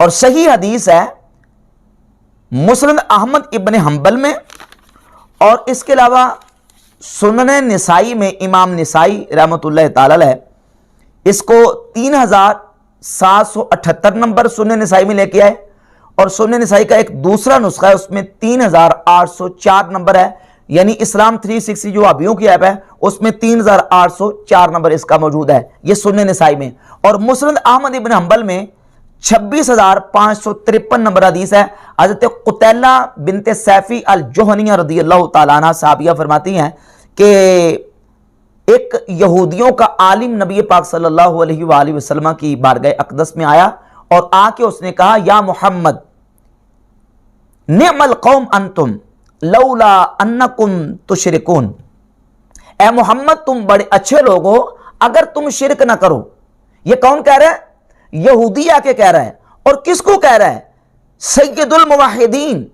اور صحیح حدیث ہے مسند احمد ابن حنبل میں، اور اس کے علاوہ سنن نسائی میں امام نسائی رحمۃ اللہ تعالی علیہ اس کو 3778 نمبر سنن نسائی میں لے کے آئے، اور سنن نسائی کا ایک دوسرا نسخہ ہے، اس میں 3804 نمبر ہے، یعنی اسلام 360 جو ابھیوں کی ایپ ہے اس میں 3804 نمبر اس کا موجود ہے، یہ سنن نسائی میں۔ اور مسند احمد ابن حنبل میں 26553 نمبر حدیث ہے۔ حضرت قتیلہ بنت سیفی الجہنیہ رضی اللہ تعالیٰ عنہ صحابیہ فرماتی ہیں کہ ایک یہودیوں کا عالم نبی پاک صلی اللہ علیہ وآلہ وسلم کی بارگاہ اقدس میں آیا اور آ کے اس نے کہا یا محمد نعم القوم انتم لولا انکم تشرکون، اے محمد تم بڑے اچھے لوگ ہو اگر تم شرک نہ کرو۔ یہ کون کہہ رہا ہے؟ یہودی آ کے کہہ رہا ہے، اور کس کو کہہ رہا ہے؟ سید الموحدین،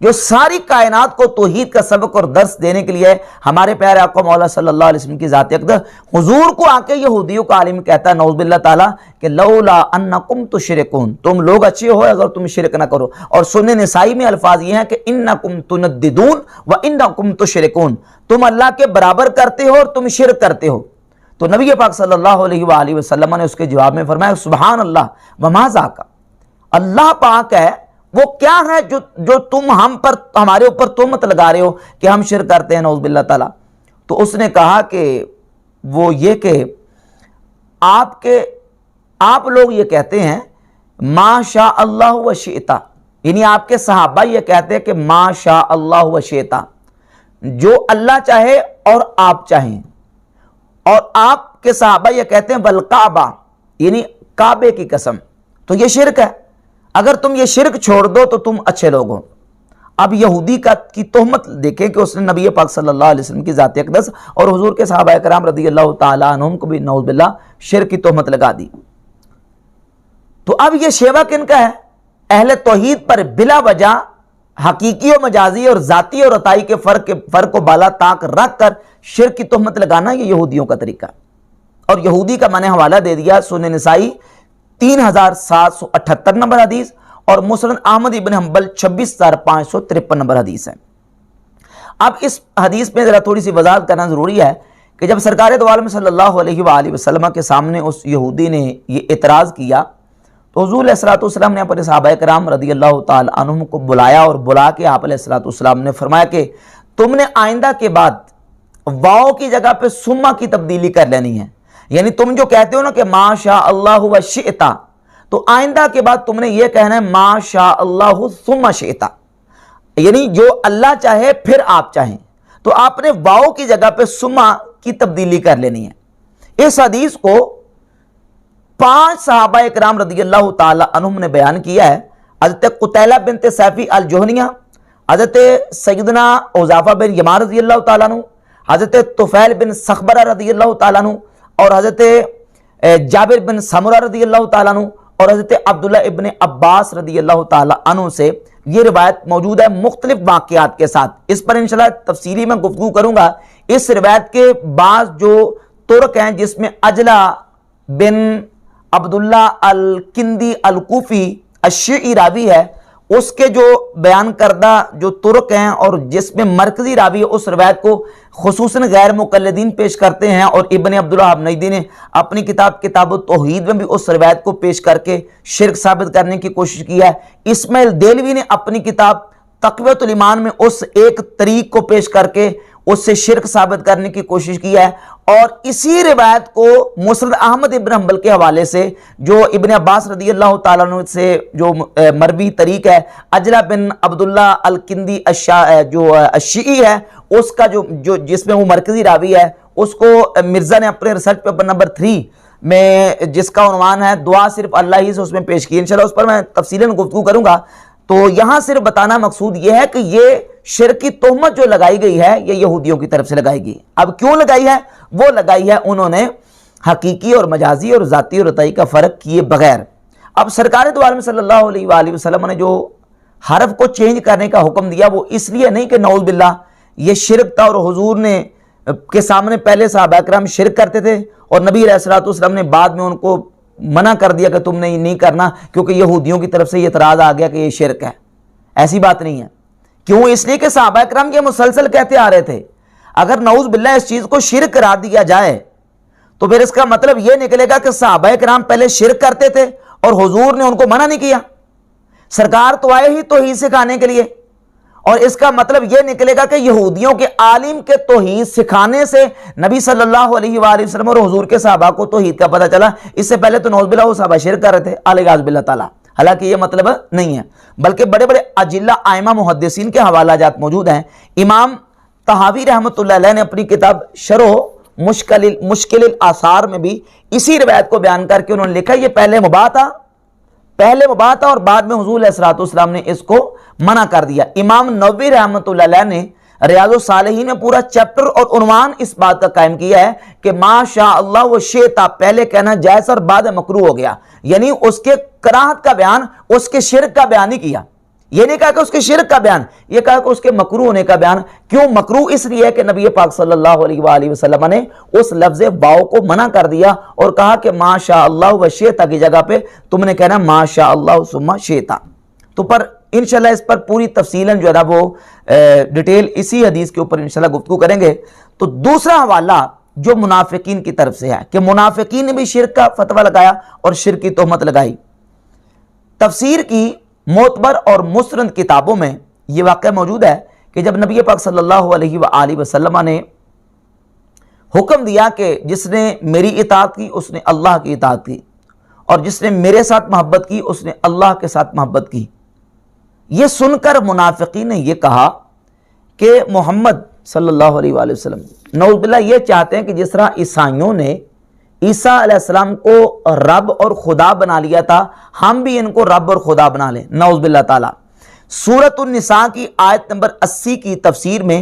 جو ساری کائنات کو توحید کا سبق اور درس دینے کے لیے ہمارے پیارے آقا مولا صلی اللہ علیہ وسلم کی ذات اقدس حضور کو آ کے یہودیوں کا عالم کہتا ہے نعوذ باللہ تعالیٰ کہ لولا انکم تشرکون، تم لوگ اچھے ہو اگر تم شرک نہ کرو۔ اور سنن نسائی میں الفاظ یہ ہیں کہ انکم تنددون و انکم تشرکون، تم اللہ کے برابر کرتے ہو اور تم شرک کرتے ہو۔ تو نبی پاک صلی اللہ علیہ وآلہ وسلم نے اس کے جواب میں فرمایا سبحان اللہ وما ذاک، اللہ پاک ہے وہ کیا ہے جو تم ہمارے اوپر تہمت لگا رہے ہو کہ ہم شرک کرتے ہیں نعوذ باللہ تعالیٰ۔ تو اس نے کہا کہ وہ یہ کہ آپ لوگ یہ کہتے ہیں ما شاء اللہ و شئتا، یعنی آپ کے صحابہ یہ کہتے ہیں کہ ما شاء اللہ و شئتا، جو اللہ چاہے اور آپ چاہیں، اور آپ کے صحابہ یہ کہتے ہیں بالکعبہ، یعنی کعبے کی قسم، تو یہ شرک ہے، اگر تم یہ شرک چھوڑ دو تو تم اچھے لوگ ہو۔ اب یہودی کی تہمت دیکھیں کہ اس نے نبی پاک صلی اللہ علیہ وسلم کی ذات اقدس اور حضور کے صحابہ کرام رضی اللہ تعالیٰ عنہم کو بھی نعوذ باللہ شرک کی تہمت لگا دی۔ تو اب یہ شیوا کن کا ہے؟ اہل توحید پر بلا وجہ حقیقی و مجازی اور ذاتی اور عطائی کے فرق کو بالا طاق رکھ کر شرک کی تہمت لگانا یہ یہودیوں کا طریقہ۔ اور یہودی کا میں نے حوالہ دے دیا سنن نسائی 3778 نمبر حدیث اور مسند احمد ابن حنبل 26553 نمبر حدیث ہے۔ اب اس حدیث میں ذرا تھوڑی سی وضاحت کرنا ضروری ہے کہ جب سرکار دو عالم صلی اللہ علیہ وآلہ وسلم کے سامنے اس یہودی نے یہ اعتراض کیا تو حضور علیہ الصلوۃ والسلام نے اپنے صحابہ کرام رضی اللہ تعالی عنہم کو بلایا، اور بلا کے آپ علیہ الصلوۃ والسلام نے فرمایا کہ تم نے آئندہ کے بعد واو کی جگہ پہ سما کی تبدیلی کر لینی ہے، یعنی تم جو کہتے ہو نا کہ ما شاء اللہ و شئتا، تو آئندہ کے بعد تم نے یہ کہنا ہے ما شاء اللہ ثم شئتا، یعنی جو اللہ چاہے پھر آپ چاہیں، تو آپ نے واو کی جگہ پہ سما کی تبدیلی کر لینی ہے۔ اس حدیث کو 5 صحابہ اکرام رضی اللہ تعالی عنہم نے بیان کیا ہے، حضرت قتیلہ بنت سیفی الجہنیہ، حضرت سیدنا حذیفہ بن یمان رضی اللہ تعالیٰ عنہ، حضرت طفیل بن سخبرہ رضی اللہ تعالیٰ عنہ، اور حضرت جابر بن سمرہ رضی اللہ تعالیٰ عنہ، اور حضرت عبداللہ ابن عباس رضی اللہ تعالیٰ عنہ سے یہ روایت موجود ہے مختلف واقعات کے ساتھ۔ اس پر انشاءاللہ تفصیلی میں گفتگو کروں گا۔ اس روایت کے بعض جو طرق ہیں جس میں عجلہ بن عبداللہ الکندی الکوفی الشیعی راوی ہے، اس کے جو بیان کردہ جو طرق ہیں اور جس میں مرکزی راوی ہے اس روایت کو خصوصاً غیر مقلدین پیش کرتے ہیں، اور ابن عبدالوہاب نجدی نے اپنی کتاب التوحید میں بھی اس روایت کو پیش کر کے شرک ثابت کرنے کی کوشش کی ہے۔ اسماعیل دیلوی نے اپنی کتاب تقویۃ الایمان میں اس ایک طریق کو پیش کر کے اس سے شرک ثابت کرنے کی کوشش کی ہے، اور اسی روایت کو مسند احمد ابن حنبل کے حوالے سے جو ابن عباس رضی اللہ تعالیٰ عنہ سے جو مروی طریق ہے عجلہ بن عبداللہ الکندی جو الشیعی ہے، اس کا جو جس میں وہ مرکزی راوی ہے، اس کو مرزا نے اپنے ریسرچ پیپر نمبر 3 میں جس کا عنوان ہے دعا صرف اللہ ہی سے اس میں پیش کی، انشاءاللہ اس پر میں تفصیلاً گفتگو کروں گا۔ تو یہاں صرف بتانا مقصود یہ ہے کہ یہ شرک کی تہمت جو لگائی گئی ہے یہ یہودیوں کی طرف سے لگائی گئی۔ اب کیوں لگائی ہے؟ وہ لگائی ہے انہوں نے حقیقی اور مجازی اور ذاتی اور عطائی کا فرق کیے بغیر۔ اب سرکار دو عالم صلی اللہ علیہ وآلہ وسلم نے جو حرف کو چینج کرنے کا حکم دیا وہ اس لیے نہیں کہ نعوذ باللہ یہ شرک تھا اور حضور نے کے سامنے پہلے صحابہ کرام شرک کرتے تھے اور نبی علیہ الصلوۃ والسلام نے بعد میں ان کو منع کر دیا کہ تم نے نہیں کرنا کیونکہ یہودیوں کی طرف سے یہ اعتراض آ گیا کہ یہ شرک ہے. ایسی بات نہیں ہے. کیوں؟ اس لیے کہ صحابہ کرام یہ مسلسل کہتے آ رہے تھے اگر نعوذ باللہ اس چیز کو شرک قرار دیا جائے تو پھر اس کا مطلب یہ نکلے گا کہ صحابہ کرام پہلے شرک کرتے تھے اور حضور نے ان کو منع نہیں کیا. سرکار تو آئے ہی توحید سکھانے کے لیے، اور اس کا مطلب یہ نکلے گا کہ یہودیوں کے عالم کے توحید سکھانے سے نبی صلی اللہ علیہ وآلہ وسلم اور حضور کے صحابہ کو توحید کا پتہ چلا. اس سے پہلے تو نعوذ باللہ وہ صحابہ شرک کر رہے تھے علیہ باللہ تعالیٰ. حالانکہ یہ مطلب نہیں ہے، بلکہ بڑے بڑے اجلہ ائمہ محدثین کے حوالہ جات موجود ہیں. امام طحاوی رحمۃ اللہ علیہ نے اپنی کتاب شرح مشکل الاثار میں بھی اسی روایت کو بیان کر کے انہوں نے لکھا یہ پہلے مباح تھا اور بعد میں حضور علیہ السلام نے اس کو منع کر دیا. امام نووی رحمۃ اللہ علیہ نے ریاض الصالحین میں پورا چیپٹر اور عنوان اس بات کا قائم کیا ہے کہ ما شاء اللہ و شئتا پہلے کہنا جائز اور بعد مکروہ ہو گیا. یعنی اس کے کراہت کا بیان اس کے شرک کا بیان ہی کیا. یہ نہیں کہا کہ اس کے شرک کا بیان، یہ کہا کہ اس کے مکروہ ہونے کا بیان. کیوں مکروہ؟ اس لیے کہ نبی پاک صلی اللہ علیہ وآلہ وسلم نے اس لفظ واو کو منع کر دیا اور کہا کہ ما شاء اللہ و شئتا کی جگہ پہ تم نے کہنا ما شاء اللہ ثم شئتا. تو پر انشاءاللہ اس پر پوری تفصیلاً جو ہے نا وہ ڈیٹیل اسی حدیث کے اوپر انشاءاللہ گفتگو کریں گے. تو دوسرا حوالہ جو منافقین کی طرف سے ہے کہ منافقین نے بھی شرک کا فتویٰ لگایا اور شرک کی تہمت لگائی. تفسیر کی معتبر اور مستند کتابوں میں یہ واقعہ موجود ہے کہ جب نبی پاک صلی اللہ علیہ وآلہ وسلم نے حکم دیا کہ جس نے میری اطاعت کی اس نے اللہ کی اطاعت کی اور جس نے میرے ساتھ محبت کی اس نے اللہ کے ساتھ محبت کی، یہ سن کر منافقین نے یہ کہا کہ محمد صلی اللہ علیہ وآلہ وسلم نعوذ باللہ یہ چاہتے ہیں کہ جس طرح عیسائیوں نے عیسیٰ علیہ السلام کو رب اور خدا بنا لیا تھا ہم بھی ان کو رب اور خدا بنا لیں نعوذ باللہ تعالی. سورۃ النساء کی آیت نمبر 80 کی تفسیر میں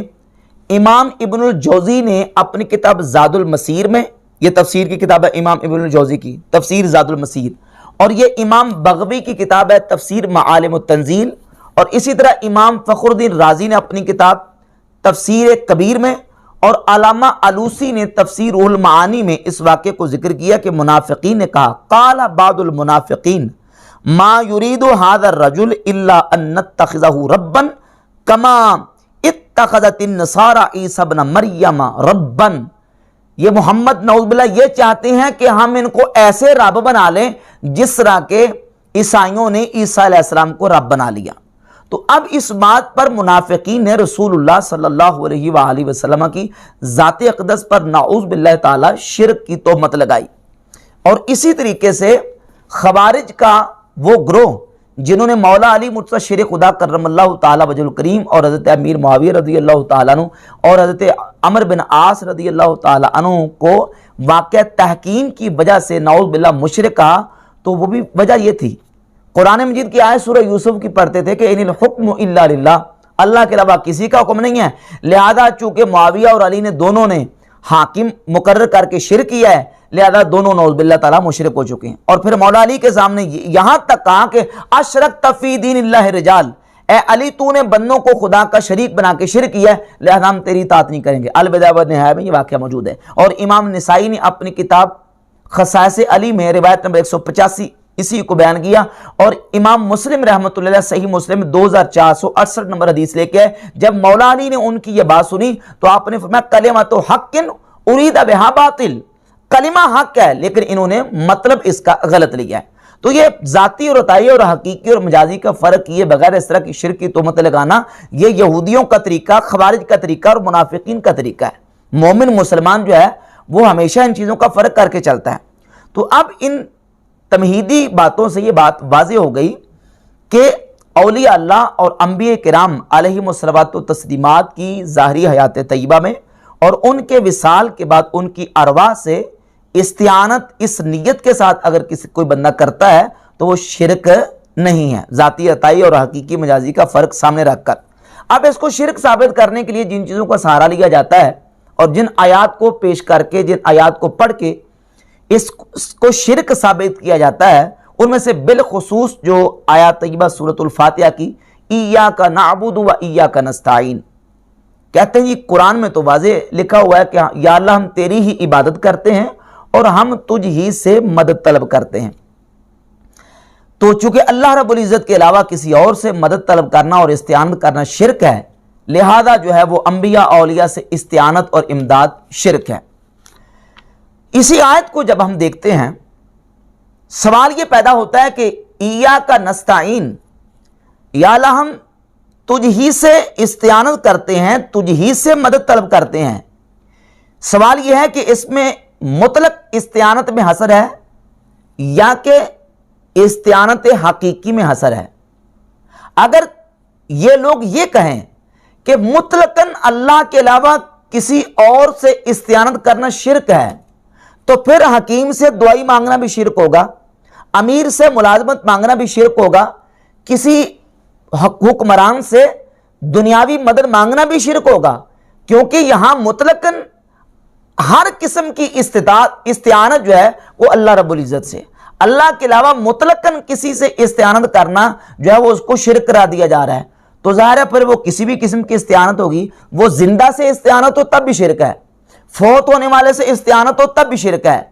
امام ابن الجوزی نے اپنی کتاب زاد المسیر میں، یہ تفسیر کی کتاب ہے امام ابن الجوزی کی تفسیر زاد المسیر، اور یہ امام بغوی کی کتاب ہے تفسیر معالم التنزیل، اور اسی طرح امام فخر الدین رازی نے اپنی کتاب تفسیر کبیر میں اور علامہ علوسی نے تفسیر روح المعانی میں اس واقعے کو ذکر کیا کہ منافقین نے کہا قال بعض المنافقین ما يريد هذا الرجل الا ان نتخذه ربا كما اتخذت النصارى عيسى ابن مریم ربا. یہ محمد نعوذ باللہ یہ چاہتے ہیں کہ ہم ان کو ایسے رب بنا لیں جس طرح کے عیسائیوں نے عیسیٰ علیہ السلام کو رب بنا لیا. تو اب اس بات پر منافقین نے رسول اللہ صلی اللہ علیہ وآلہ وسلم کی ذات اقدس پر نعوذ باللہ تعالی شرک کی تہمت لگائی. اور اسی طریقے سے خوارج کا وہ گروہ جنہوں نے مولا علی مرتضی شیر خدا کرم اللہ تعالی وجہ الکریم اور حضرت امیر معاویہ رضی اللہ تعالیٰ عنہ اور حضرت عمر بن عاص رضی اللہ تعالیٰ عنہ کو واقع تحکیم کی وجہ سے نعوذ باللہ مشرک کہا، تو وہ بھی وجہ یہ تھی قرآن مجید کی آیت سورہ یوسف کی پڑھتے تھے کہ ان الحکم الا للہ، اللہ کے علاوہ کسی کا حکم نہیں ہے. لہذا چونکہ معاویہ اور علی نے دونوں نے حاکم مقرر کر کے شرک کیا ہے لہذا دونوں نعوذ باللہ تعالیٰ مشرک ہو چکے ہیں. اور پھر مولا علی کے سامنے یہاں تک کہا کہ اشرکت فی دین اللہ رجال، اے علی تو نے بندوں کو خدا کا شریک بنا کے شرک کیا ہے لہذا ہم تیری اطاعت نہیں کریں گے. البدایہ والنہایہ میں یہ واقعہ موجود ہے. اور امام نسائی نے اپنی کتاب خصائص علی میں روایت نمبر 185 اسی کو بیان کیا، اور امام مسلم رحمۃ اللہ علیہ صحیح مسلم 2468 نمبر حدیث لے کے جب مولا علی نے ان کی یہ بات سنی تو آپ نے فرمایا کلمۃ حق ارید بہا باطل، کلمہ حق ہے لیکن انہوں نے مطلب اس کا غلط لیا ہے. تو یہ ذاتی اور عطائی اور حقیقی اور مجازی کا فرق کیے بغیر اس طرح کی شرک کی تہمت لگانا یہ یہودیوں کا طریقہ، خوارج کا طریقہ اور منافقین کا طریقہ ہے. مومن مسلمان جو ہے وہ ہمیشہ ان چیزوں کا فرق کر کے چلتا ہے. تو اب ان تمہیدی باتوں سے یہ بات واضح ہو گئی کہ اولیاء اللہ اور انبیاء کرام علیہم الصلوات و تسلیمات کی ظاہری حیات طیبہ میں اور ان کے وصال کے بعد ان کی ارواح سے استعانت اس نیت کے ساتھ اگر کوئی بندہ کرتا ہے تو وہ شرک نہیں ہے، ذاتی عطائی اور حقیقی مجازی کا فرق سامنے رکھ کر. اب اس کو شرک ثابت کرنے کے لیے جن چیزوں کا سہارا لیا جاتا ہے اور جن آیات کو پیش کر کے جن آیات کو پڑھ کے اس کو شرک ثابت کیا جاتا ہے ان میں سے بالخصوص جو آیات طیبہ سورۃ الفاتحہ کی ایاک نعبد و ایاک نستعین، کہتے ہیں یہ قرآن میں تو واضح لکھا ہوا ہے کہ یا اللہ ہم تیری ہی عبادت کرتے ہیں اور ہم تجھ ہی سے مدد طلب کرتے ہیں۔ تو چونکہ اللہ رب العزت کے علاوہ کسی اور سے مدد طلب کرنا اور استعانت کرنا شرک ہے، لہذا جو ہے وہ انبیاء اولیاء سے استعانت اور امداد شرک ہے۔ اسی آیت کو جب ہم دیکھتے ہیں، سوال یہ پیدا ہوتا ہے کہ ایاک نستعین، یا اللہ ہم تجھ ہی سے استعانت کرتے ہیں، تجھ ہی سے مدد طلب کرتے ہیں۔ سوال یہ ہے کہ اس میں مطلق استعانت میں حصر ہے یا کہ استعانت حقیقی میں حصر ہے؟ اگر یہ لوگ یہ کہیں کہ مطلقاً اللہ کے علاوہ کسی اور سے استعانت کرنا شرک ہے، تو پھر حکیم سے دعائی مانگنا بھی شرک ہوگا، امیر سے ملازمت مانگنا بھی شرک ہوگا، کسی حکمران سے دنیاوی مدد مانگنا بھی شرک ہوگا، کیونکہ یہاں مطلقاً ہر قسم کی استعانت جو ہے وہ اللہ رب العزت سے، اللہ کے علاوہ مطلقاً کسی سے استعانت کرنا جو ہے وہ اس کو شرک کرا دیا جا رہا ہے۔ تو ظاہر ہے پھر وہ کسی بھی قسم کی استعانت ہوگی، وہ زندہ سے استعانت ہو تب بھی شرک ہے، فوت ہونے والے سے استعانت ہو تب بھی شرک ہے،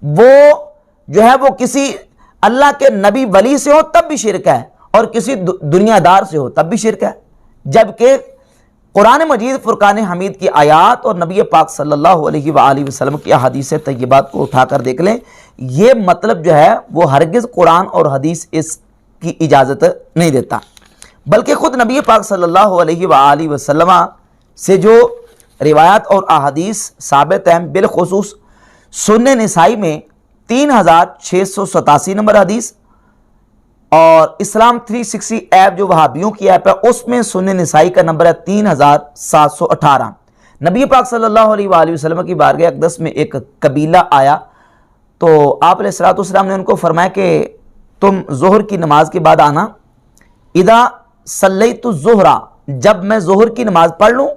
وہ جو ہے وہ کسی اللہ کے نبی ولی سے ہو تب بھی شرک ہے، اور کسی دنیا دار سے ہو تب بھی شرک ہے۔ جبکہ قرآن مجید فرقان حمید کی آیات اور نبی پاک صلی اللہ علیہ وآلہ وسلم کی احادیث طیبات کو اٹھا کر دیکھ لیں، یہ مطلب جو ہے وہ ہرگز قرآن اور حدیث اس کی اجازت نہیں دیتا، بلکہ خود نبی پاک صلی اللہ علیہ وآلہ وسلم سے جو روایات اور احادیث ثابت ہیں، بالخصوص سنن نسائی میں 3687 نمبر حدیث، اور اسلام 360 ایپ جو وہابیوں کی ایپ ہے اس میں سنن نسائی کا نمبر ہے 3718۔ نبی پاک صلی اللہ علیہ وآلہ وسلم کی بارگاہ اقدس میں ایک قبیلہ آیا، تو آپ علیہ السلام نے ان کو فرمایا کہ تم ظہر کی نماز کے بعد آنا، اذا صلیت الظہر، جب میں ظہر کی نماز پڑھ لوں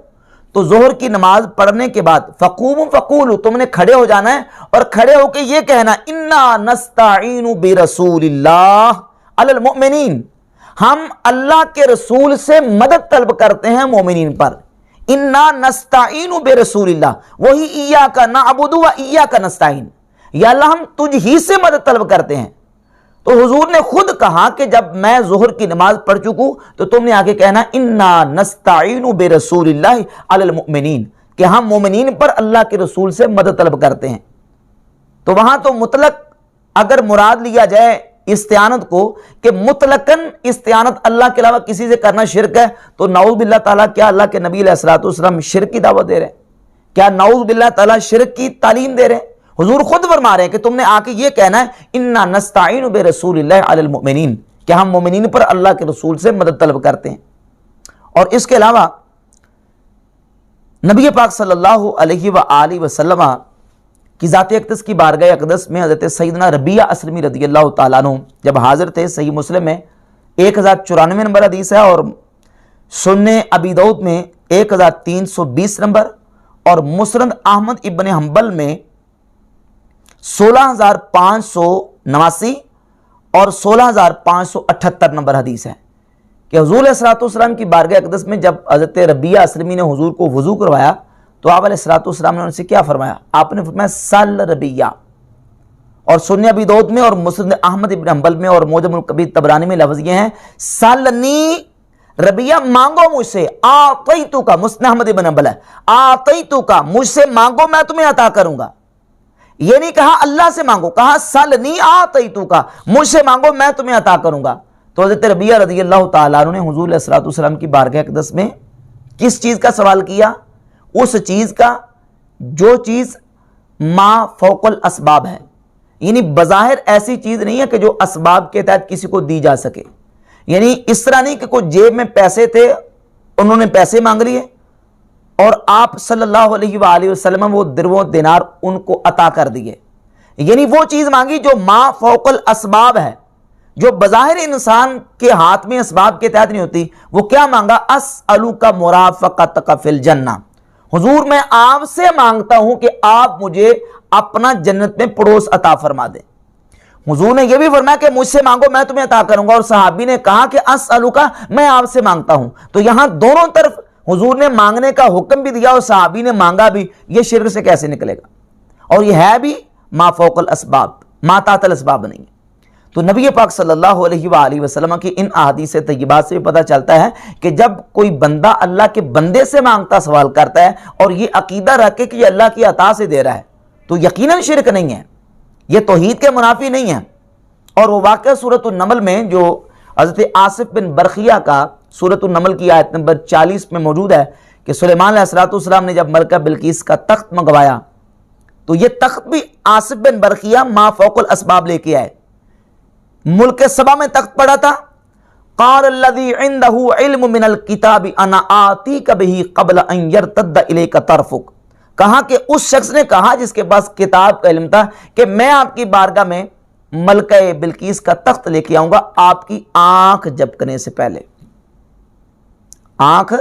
تو ظہر کی نماز پڑھنے کے بعد فقوموا فقولوا، تم نے کھڑے ہو جانا ہے اور کھڑے ہو کے یہ کہنا انا نستعین برسول اللہ علی المؤمنین، ہم اللہ کے رسول سے مدد طلب کرتے ہیں مومنین پر۔ انا نستعین برسول اللہ، وہی ایاک نعبد و ایاک نستعین، یا اللہ ہم تجھ ہی سے مدد طلب کرتے ہیں۔ تو حضور نے خود کہا کہ جب میں ظہر کی نماز پڑھ چکوں تو تم نے آگے کہنا انا نستعین برسول اللہ علی المؤمنین، کہ ہم مومنین پر اللہ کے رسول سے مدد طلب کرتے ہیں۔ تو وہاں تو مطلق اگر مراد لیا جائے استعانت کو کہ مطلقاً استعانت اللہ کے علاوہ کسی سے کرنا شرک ہے، تو نعوذ باللہ تعالیٰ کیا اللہ کے نبی علیہ السلام شرک کی دعوت دے رہے ہیں؟ کیا نعوذ باللہ تعالیٰ شرک کی تعلیم دے رہے ہیں؟ حضور خود فرما رہے ہیں کہ تم نے آ کے یہ کہنا ہے انا نستعین برسول اللہ علی المؤمنین، کہ ہم مومنین پر اللہ کے رسول سے مدد طلب کرتے ہیں۔ اور اس کے علاوہ نبی پاک صلی اللہ علیہ وآلہ وسلم کی ذات اقدس کی بارگاہ اقدس میں حضرت سیدنا ربیعہ اسلمی رضی اللہ تعالیٰ عنہ جب حاضر تھے، صحیح مسلم میں 1094 نمبر حدیث ہے، اور سنن ابی داؤد میں 1320 نمبر، اور مسند احمد ابن حنبل میں 16589 اور 16578 نمبر حدیث ہے کہ حضور علیہ السلام کی بارگاہ اقدس میں جب حضرت ربیعہ اسلمی نے حضور کو وضو کروایا تو آپ علیہ السلام نے ان سے کیا فرمایا؟ آپ نے فرمایا سل ربیعہ، اور سنن ابی داؤد میں اور مسند احمد ابن حنبل میں اور معجم الکبیر طبرانی میں لفظ یہ ہیں سلنی ربیعہ، مانگو مجھ سے، آتیتو کا، مسند احمد ابن حنبل ہے، آتیتو کا، مجھ سے مانگو میں تمہیں عطا کروں گا۔ یہ نہیں کہا اللہ سے مانگو، کہا سلنی آتیتو کا، مجھ سے مانگو میں تمہیں عطا کروں گا۔ تو حضرت ربیعہ رضی اللہ تعالیٰ عنہ نے حضور علیہ السلام کی بارگاہ اقدس میں کس چیز کا سوال کیا؟ اس چیز کا جو چیز ما فوق الاسباب ہے، یعنی بظاہر ایسی چیز نہیں ہے کہ جو اسباب کے تحت کسی کو دی جا سکے، یعنی اس طرح نہیں کہ کوئی جیب میں پیسے تھے انہوں نے پیسے مانگ لیے اور آپ صلی اللہ علیہ وآلہ وسلم وہ درو و دینار ان کو عطا کر دیے، یعنی وہ چیز مانگی جو ما فوق الاسباب ہے، جو بظاہر انسان کے ہاتھ میں اسباب کے تحت نہیں ہوتی۔ وہ کیا مانگا؟ اسألک مرافقتک فی الجنہ، حضور میں آپ سے مانگتا ہوں کہ آپ مجھے اپنا جنت میں پڑوس عطا فرما دیں۔ حضور نے یہ بھی فرمایا کہ مجھ سے مانگو میں تمہیں عطا کروں گا، اور صحابی نے کہا کہ اسألک، میں آپ سے مانگتا ہوں۔ تو یہاں دونوں طرف حضور نے مانگنے کا حکم بھی دیا اور صحابی نے مانگا بھی، یہ شرک سے کیسے نکلے گا؟ اور یہ ہے بھی ما فوق الاسباب، ما تحت الاسباب نہیں۔ تو نبی پاک صلی اللہ علیہ وآلہ وسلم کی ان احادیث طیبات سے بھی پتہ چلتا ہے کہ جب کوئی بندہ اللہ کے بندے سے مانگتا سوال کرتا ہے اور یہ عقیدہ رکھے کہ یہ اللہ کی عطا سے دے رہا ہے تو یقیناً شرک نہیں ہے، یہ توحید کے منافی نہیں ہے۔ اور وہ واقعہ سورۃ النمل میں جو حضرت آصف بن برخیہ کا سورۃ النمل کی آیت نمبر 40 میں موجود ہے کہ سلیمان علیہ السلام نے جب ملکہ بلقیس کا تخت منگوایا تو یہ تخت بھی آصف بن برخیہ ما فوق الاسباب لے کے آئے۔ ملک سبا میں تخت پڑا تھا، قال الذی عندہ علم من الکتاب انا آتیک بہ قبل ان یرتد الیک طرفک، کہا کہ اس شخص نے کہا جس کے پاس کتاب کا علم تھا کہ میں آپ کی بارگاہ میں ملکہ بلقیس کا تخت لے کے آؤں گا آپ کی آنکھ جھپکنے سے پہلے، آنکھ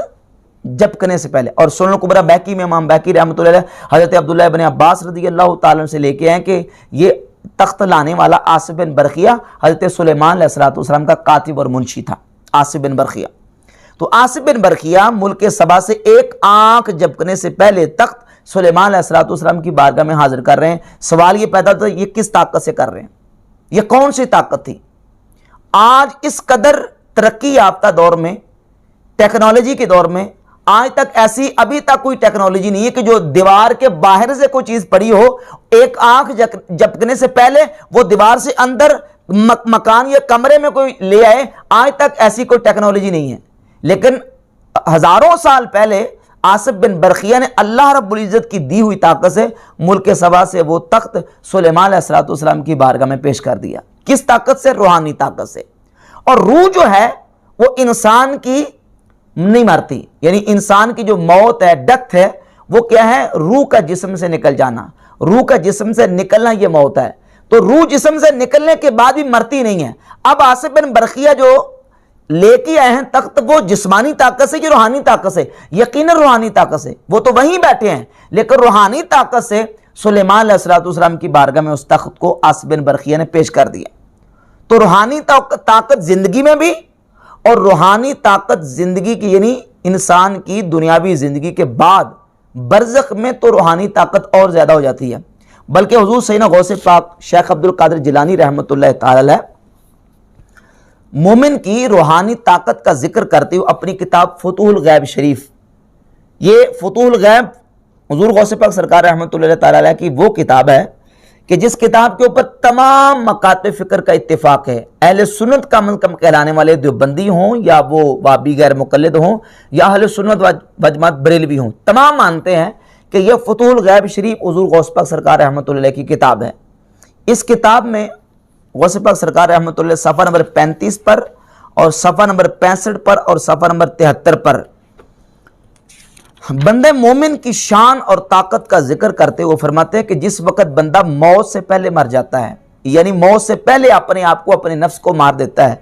جھپکنے سے پہلے۔ اور سنن کبریٰ بیہقی میں امام بیہقی رحمۃ اللہ علیہ حضرت عبداللہ بن عباس رضی اللہ تعالیٰ سے لے کے آئے کہ یہ تخت لانے والا آصف بن برخیہ حضرت سلیمان علیہ السلام کا کاتب اور منشی تھا، آصف بن برخیہ۔ تو آصف بن برخیہ ملک سبا سے ایک آنکھ جھپکنے سے پہلے تخت سلیمان علیہ السلام کی بارگاہ میں حاضر کر رہے ہیں۔ سوال یہ پیدا ہوتا ہے یہ کس طاقت سے کر رہے ہیں، یہ کون سی طاقت تھی؟ آج اس قدر ترقی یافتہ دور میں، ٹیکنالوجی کے دور میں، آج تک ایسی ابھی تک کوئی ٹیکنالوجی نہیں ہے کہ جو دیوار کے باہر سے کوئی چیز پڑی ہو، ایک آنکھ جھپکنے سے پہلے وہ دیوار سے اندر مکان یا کمرے میں کوئی لے آئے، آج تک ایسی کوئی ٹیکنالوجی نہیں ہے۔ لیکن ہزاروں سال پہلے آصف بن برخیہ نے اللہ رب العزت کی دی ہوئی طاقت سے ملک سبا سے وہ تخت سلیمان علیہ السلام کی بارگاہ میں پیش کر دیا۔ کس طاقت سے؟ روحانی طاقت سے۔ اور روح جو ہے وہ انسان کی نہیں مرتی، یعنی انسان کی جو موت ہے، ڈیتھ ہے، وہ کیا ہے؟ روح کا جسم سے نکل جانا، روح کا جسم سے نکلنا یہ موت ہے۔ تو روح جسم سے نکلنے کے بعد بھی مرتی نہیں ہے۔ اب آصف بن برخیہ جو لے کے آئے ہیں تخت، وہ جسمانی طاقت سے یا روحانی طاقت سے؟ یقیناً روحانی طاقت سے، وہ تو وہیں بیٹھے ہیں، لیکن روحانی طاقت سے سلیمان علیہ السلام کی بارگاہ میں اس تخت کو آصف بن برخیہ نے پیش کر دیا۔ تو روحانی طاقت زندگی میں بھی، اور روحانی طاقت زندگی کی یعنی انسان کی دنیاوی زندگی کے بعد برزخ میں تو روحانی طاقت اور زیادہ ہو جاتی ہے۔ بلکہ حضور سیدنا غوث پاک شیخ عبد القادر جیلانی رحمۃ اللہ تعالی علیہ مومن کی روحانی طاقت کا ذکر کرتے ہوئے اپنی کتاب فتوح الغیب شریف، یہ فتوح الغیب حضور غوث پاک سرکار رحمۃ اللہ تعالی علیہ کی وہ کتاب ہے کہ جس کتاب کے اوپر تمام مکاتب فکر کا اتفاق ہے۔ اہل سنت کا منکم کہلانے والے دیوبندی ہوں یا وہ وابی غیر مقلد ہوں یا اہل سنت و جماعت بریلوی ہوں، تمام مانتے ہیں کہ یہ فتوح الغیب شریف حضور غوث پاک سرکار رحمۃ اللہ کی کتاب ہے۔ اس کتاب میں غوث پاک سرکار رحمۃ اللہ صفحہ نمبر 35 پر اور صفحہ نمبر 65 پر اور صفحہ نمبر 73 پر بندے مومن کی شان اور طاقت کا ذکر کرتے ہوئے فرماتے ہیں کہ جس وقت بندہ موت سے پہلے مر جاتا ہے، یعنی موت سے پہلے اپنے آپ کو، اپنے نفس کو مار دیتا ہے،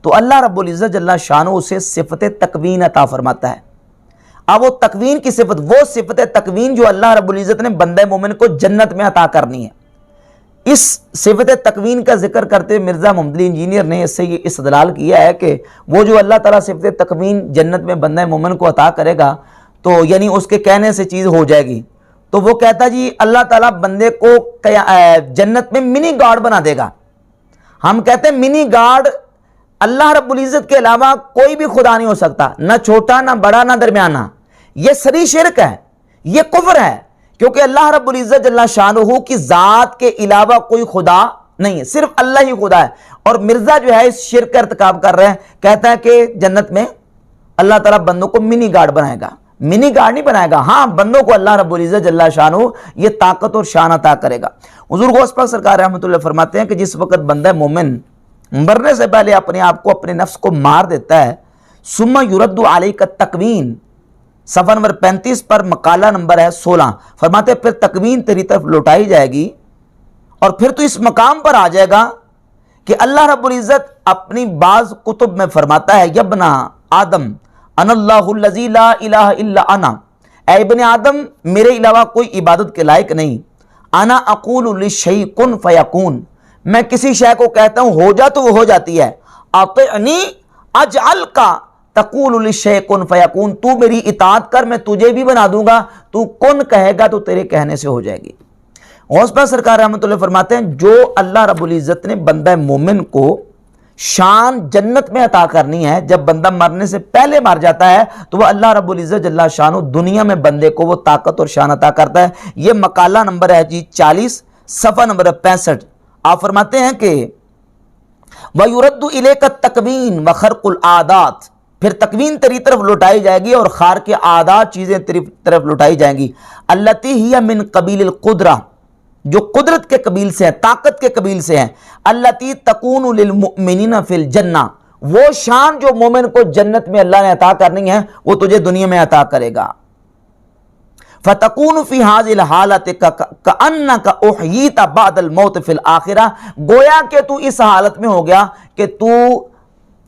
تو اللہ رب العزت جل شانہ اسے صفت تکوین عطا فرماتا ہے۔ اب وہ تکوین کی صفت، وہ صفت تکوین جو اللہ رب العزت نے بندے مومن کو جنت میں عطا کرنی ہے، اس صفت تکوین کا ذکر کرتے ہوئے مرزا محمد علی انجینئر نے اس سے یہ استدلال کیا ہے کہ وہ جو اللہ تعالیٰ صفت تکوین جنت میں بندہ مومن کو عطا کرے گا تو یعنی اس کے کہنے سے چیز ہو جائے گی، تو وہ کہتا جی اللہ تعالیٰ بندے کو جنت میں منی گاڈ بنا دے گا۔ ہم کہتے ہیں منی گاڈ اللہ رب العزت کے علاوہ کوئی بھی خدا نہیں ہو سکتا، نہ چھوٹا نہ بڑا نہ درمیانہ۔ یہ سری شرک ہے، یہ کفر ہے، کیونکہ اللہ رب العزت جل شانہ کی ذات کے علاوہ کوئی خدا نہیں ہے، صرف اللہ ہی خدا ہے۔ اور مرزا جو ہے اس شرک کا ارتکاب کر رہے ہیں، کہتا ہے کہ جنت میں اللہ تعالیٰ بندوں کو منی گاڈ بنائے گا۔ منی گاڈ نہیں بنائے گا، ہاں بندوں کو اللہ رب العزت جل شانہ یہ طاقت اور شان عطا کرے گا۔ حضور غوث پاک سرکار رحمۃ اللہ فرماتے ہیں کہ جس وقت بندہ مومن مرنے سے پہلے اپنے آپ کو، اپنے نفس کو مار دیتا ہے، ثم یرد علیک التکوین، صفحہ نمبر 35 پر مقالہ نمبر ہے 16، فرماتے ہیں پھر تکوین تیری طرف لوٹائی جائے گی اور پھر تو اس مقام پر آ جائے گا کہ اللہ رب العزت اپنی بعض کتب میں فرماتا ہے یبن آدم انا اللہ الذی لا الہ الا انا، اے ابن آدم میرے علاوہ کوئی عبادت کے لائق نہیں، انا اقول للشیء کن فیکون، میں کسی شے کو کہتا ہوں ہو جا تو وہ ہو جاتی ہے، اطعنی اجعل کا تقول للشیء کن فیکون، تو میری اطاعت کر میں تجھے بھی بنا دوں گا، تو کن کہے گا تو تیرے کہنے سے ہو جائے گی۔ غوث پاک سرکار رحمۃ اللہ فرماتے ہیں جو اللہ رب العزت نے بندہ مومن کو شان جنت میں عطا کرنی ہے، جب بندہ مرنے سے پہلے مر جاتا ہے تو وہ اللہ رب العزت جل شانہ دنیا میں بندے کو وہ طاقت اور شان عطا کرتا ہے۔ یہ مقالہ نمبر ہے جی 40، صفحہ نمبر 65۔ آپ فرماتے ہیں کہ وَيُرَدُّ إِلَيْكَ التَّكْوِينُ وَخَرْقُ الْعَادَاتِ، پھر تکوین تیری طرف لوٹائی جائے گی اور خارق عادات چیزیں تیری طرف لوٹائی جائیں گی۔ الَّتِي هِيَ مِنْ قَبِيلِ الْقُدْرَةِ، جو قدرت کے قبیل سے ہیں، طاقت کے قبیل سے ہیں۔ الَّتِي تَكُونُ لِلْمُؤْمِنِينَ فِي الْجَنَّةِ، وہ شان جو مومن کو جنت میں اللہ نے عطا کرنی ہے وہ تجھے دنیا میں عطا کرے گا۔ فَتَكُونُ فِي هَذِهِ الْحَالَةِ كَأَنَّكَ أُحْيِيتَ بَعْدَ الْمَوْتِ فِي الْآخِرَةِ، گویا کہ تو اس حالت میں ہو گیا کہ تو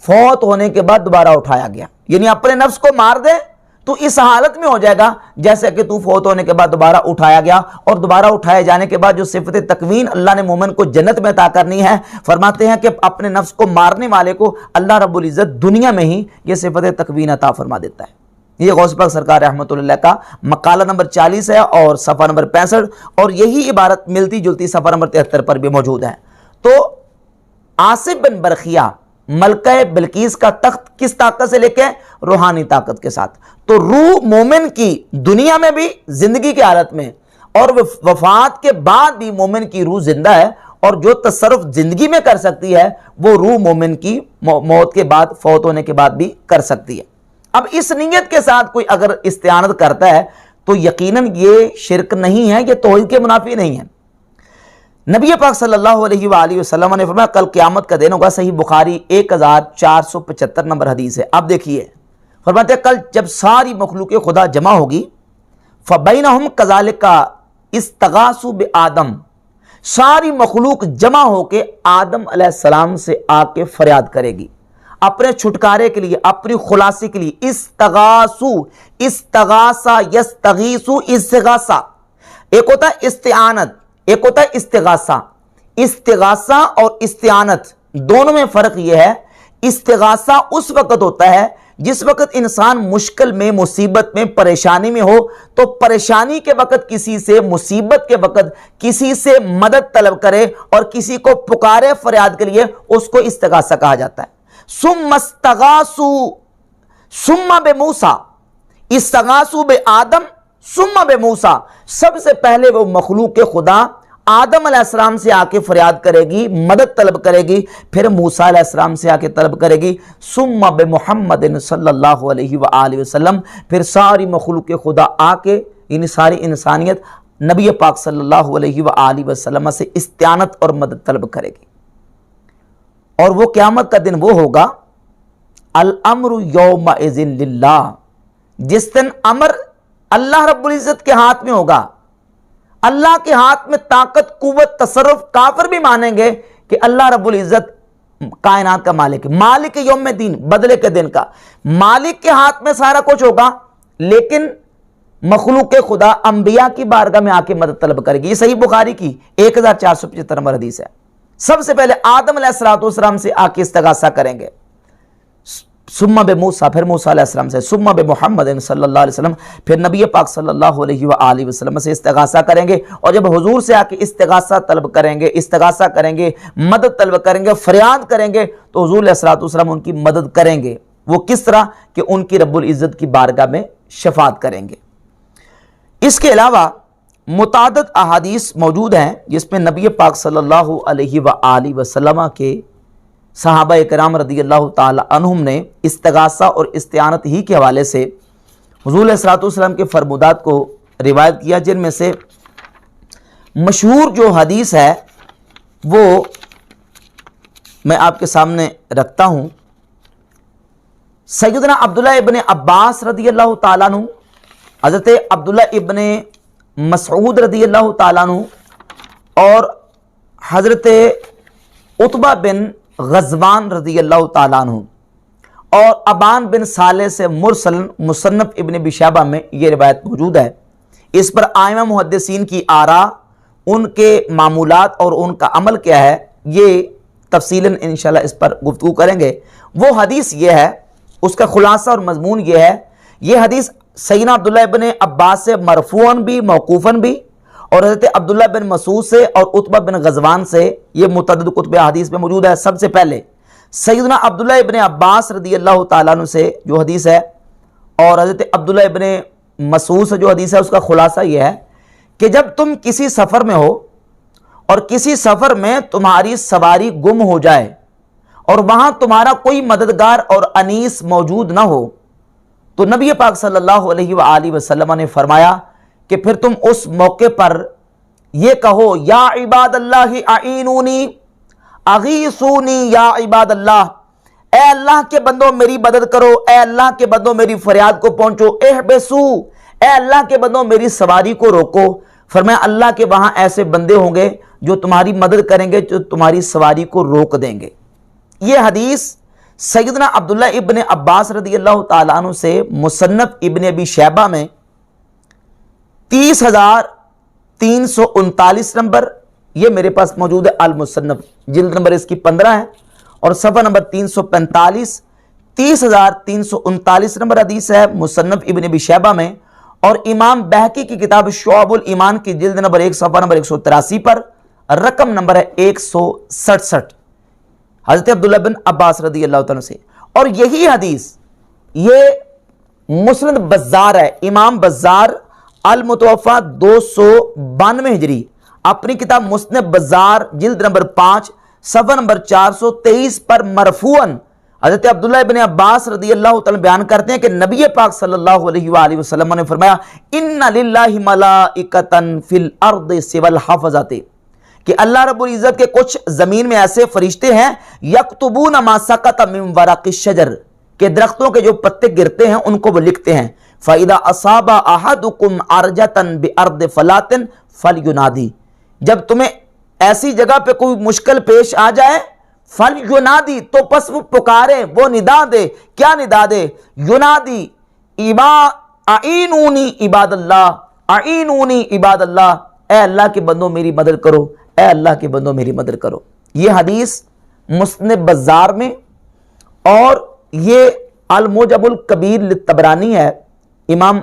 فوت ہونے کے بعد دوبارہ اٹھایا گیا، یعنی اپنے نفس کو مار دے تو اس حالت میں ہو جائے گا جیسے کہ تو فوت ہونے کے بعد دوبارہ اٹھایا گیا، اور دوبارہ اٹھائے جانے کے بعد جو صفت تکوین اللہ نے مومن کو جنت میں عطا کرنی ہے، فرماتے ہیں کہ اپنے نفس کو مارنے والے کو اللہ رب العزت دنیا میں ہی یہ صفت تکوین عطا فرما دیتا ہے۔ یہ غوث پاک سرکار رحمۃ اللہ کا مقالہ نمبر 40 ہے اور صفحہ نمبر 65، اور یہی عبارت ملتی جلتی صفحہ نمبر 73 پر بھی موجود ہے۔ تو آصف بن برخیہ ملکہ بلقیس کا تخت کس طاقت سے لے کے؟ روحانی طاقت کے ساتھ۔ تو روح مومن کی دنیا میں بھی زندگی کی حالت میں اور وفات کے بعد بھی مومن کی روح زندہ ہے، اور جو تصرف زندگی میں کر سکتی ہے وہ روح مومن کی موت کے بعد، فوت ہونے کے بعد بھی کر سکتی ہے۔ اب اس نیت کے ساتھ کوئی اگر استعانت کرتا ہے تو یقیناً یہ شرک نہیں ہے، یہ توحید کے منافی نہیں ہے۔ نبی پاک صلی اللہ علیہ وآلہ وسلم نے فرمایا کل قیامت کا دن ہوگا، صحیح بخاری 1475 نمبر حدیث ہے۔ اب دیکھیے، فرماتے ہیں کل جب ساری مخلوق خدا جمع ہوگی، فَبَيْنَهُمْ كَذَلِكَ اسْتَغَاثُوا بِآدَمَ، ساری مخلوق جمع ہو کے آدم علیہ السلام سے آ کے فریاد کرے گی اپنے چھٹکارے کے لیے، اپنی خلاصی کے لیے۔ استغاثوا، استغاثہ، یستغیثوا، استغاثہ، ایک ہوتا ہے استعانت، ایک ہوتا ہے استغاثہ۔ استغاثہ اور استعانت دونوں میں فرق یہ ہے، استغاثہ اس وقت ہوتا ہے جس وقت انسان مشکل میں، مصیبت میں، پریشانی میں ہو تو پریشانی کے وقت کسی سے، مصیبت کے وقت کسی سے مدد طلب کرے اور کسی کو پکارے فریاد کے لیے، اس کو استغاثہ کہا جاتا ہے۔ ثم استغاثوا ثم بموسیٰ، استغاثوا بآدم ثم بموسیٰ، سب سے پہلے وہ مخلوق خدا آدم علیہ السلام سے آ کے فریاد کرے گی، مدد طلب کرے گی، پھر موسیٰ علیہ السلام سے آ کے طلب کرے گی، ثم بمحمد صلی اللہ علیہ وآلہ وسلم، پھر ساری مخلوق خدا آ کے، یعنی ساری انسانیت نبی پاک صلی اللہ علیہ وآلہ وسلم سے استعانت اور مدد طلب کرے گی۔ اور وہ قیامت کا دن وہ ہوگا الامر یومئذ للہ، جس دن امر اللہ رب العزت کے ہاتھ میں ہوگا۔ اللہ کے ہاتھ میں طاقت، قوت، تصرف، کافر بھی مانیں گے کہ اللہ رب العزت کائنات کا مالک ہے، مالک یوم دین، بدلے کے دن کا مالک کے ہاتھ میں سارا کچھ ہوگا، لیکن مخلوق خدا انبیاء کی بارگاہ میں آ کے مدد طلب کرے گی۔ یہ صحیح بخاری کی 1475 نمبر حدیث ہے۔ سب سے پہلے آدم علیہ السلام سے آ کے استغاثہ کریں گے، ثم بموسیٰ، پھر موسیٰ علیہ السلام سے، ثم بمحمد صلی اللہ علیہ وسلم، پھر نبی پاک صلی اللہ علیہ وآلہ وسلم سے استغاثہ کریں گے۔ اور جب حضور سے آ کے استغاثہ طلب کریں گے، استغاثہ کریں گے، مدد طلب کریں گے، فریاد کریں گے، تو حضور علیہ السلام ان کی مدد کریں گے۔ وہ کس طرح کہ ان کی رب العزت کی بارگاہ میں شفاعت کریں گے۔ اس کے علاوہ متعدد احادیث موجود ہیں جس میں نبی پاک صلی اللہ علیہ وآلہ وسلم کے صحابہ کرام رضی اللہ تعالی عنہم نے استغاثہ اور استعانت ہی کے حوالے سے حضور علیہ السلام کے فرمودات کو روایت کیا، جن میں سے مشہور جو حدیث ہے وہ میں آپ کے سامنے رکھتا ہوں۔ سیدنا عبداللہ ابن عباس رضی اللہ تعالیٰ عنہ، حضرت عبداللہ ابن مسعود رضی اللہ تعالیٰ عنہ اور حضرت عتبہ بن غزوان رضی اللہ تعالیٰ عنہ اور ابان بن صالح سے مرسل مصنف ابن ابی شیبہ میں یہ روایت موجود ہے۔ اس پر ائمہ محدثین کی آراء، ان کے معمولات اور ان کا عمل کیا ہے، یہ تفصیلاً انشاءاللہ اس پر گفتگو کریں گے۔ وہ حدیث یہ ہے، اس کا خلاصہ اور مضمون یہ ہے، یہ حدیث سیدنا عبداللہ ابن عباس سے مرفوعاً بھی، موقوفاً بھی، اور حضرت عبداللہ بن مسعود سے اور عتبہ بن غزوان سے، یہ متعدد کتب حدیث میں موجود ہے۔ سب سے پہلے سیدنا عبداللہ ابن عباس رضی اللہ تعالیٰ عنہ سے جو حدیث ہے اور حضرت عبداللہ ابن مسعود سے جو حدیث ہے، اس کا خلاصہ یہ ہے کہ جب تم کسی سفر میں ہو اور کسی سفر میں تمہاری سواری گم ہو جائے اور وہاں تمہارا کوئی مددگار اور انیس موجود نہ ہو، تو نبی پاک صلی اللہ علیہ وآلہ وسلم نے فرمایا کہ پھر تم اس موقع پر یہ کہو، یا عباد اللہ اعینونی اغیثونی یا عباد اللہ، اے اللہ کے بندوں میری مدد کرو، اے اللہ کے بندوں میری فریاد کو پہنچو، احبسو، اے اللہ کے بندوں میری سواری کو روکو۔ فرمایا اللہ کے وہاں ایسے بندے ہوں گے جو تمہاری مدد کریں گے، جو تمہاری سواری کو روک دیں گے۔ یہ حدیث سیدنا عبداللہ ابن عباس رضی اللہ تعالیٰ عنہ سے مصنف ابن ابی شیبہ میں 30,339 نمبر، یہ میرے پاس موجود ہے المصنف، جلد نمبر اس کی 15 ہے اور صفحہ نمبر 345، 30,339 نمبر حدیث ہے مصنف ابن ابی شیبہ میں، اور امام بہقی کی کتاب شعب الایمان کی جلد نمبر 1 صفحہ نمبر 183 پر رقم نمبر ہے 167، حضرت عبداللہ بن عباس رضی اللہ تعالیٰ سے۔ اور یہی حدیث یہ مسند بزار ہے، امام بزار المتوفا 292 ہجری اپنی کتاب مسند بزار جلد نمبر 5 صفحہ نمبر 423 پر مرفوعاً حضرت عبداللہ ابن عباس رضی اللہ تعالیٰ بیان کرتے ہیں کہ نبی پاک صلی اللہ علیہ وآلہ وسلم نے فرمایا، ان للہ ملائکۃ فی الارض سوی الحفظۃ، کہ اللہ رب العزت کے کچھ زمین میں ایسے فرشتے ہیں، یکتبون ما سقط من ورق الشجر، کہ درختوں کے جو پتے گرتے ہیں ان کو وہ لکھتے ہیں، فَإِذَا أَصَابَ أَحَدُكُمْ عَرْجَةً بِأَرْضِ فَلَاتٍ فَلْيُنَادِي، جب تمہیں ایسی جگہ پہ کوئی مشکل پیش آ جائے، فَلْيُنَادِي، تو پس وہ پکارے، وہ ندا دے، کیا ندا دے؟ یونادی اعینونی عباد اللہ، اعینونی عباد اللہ، اے اللہ کے بندوں میری مدد کرو، اے اللہ کے بندوں میری مدد کرو۔ یہ حدیث مسند بزار میں اور یہ المعجم الکبیر للطبرانی ہے، امام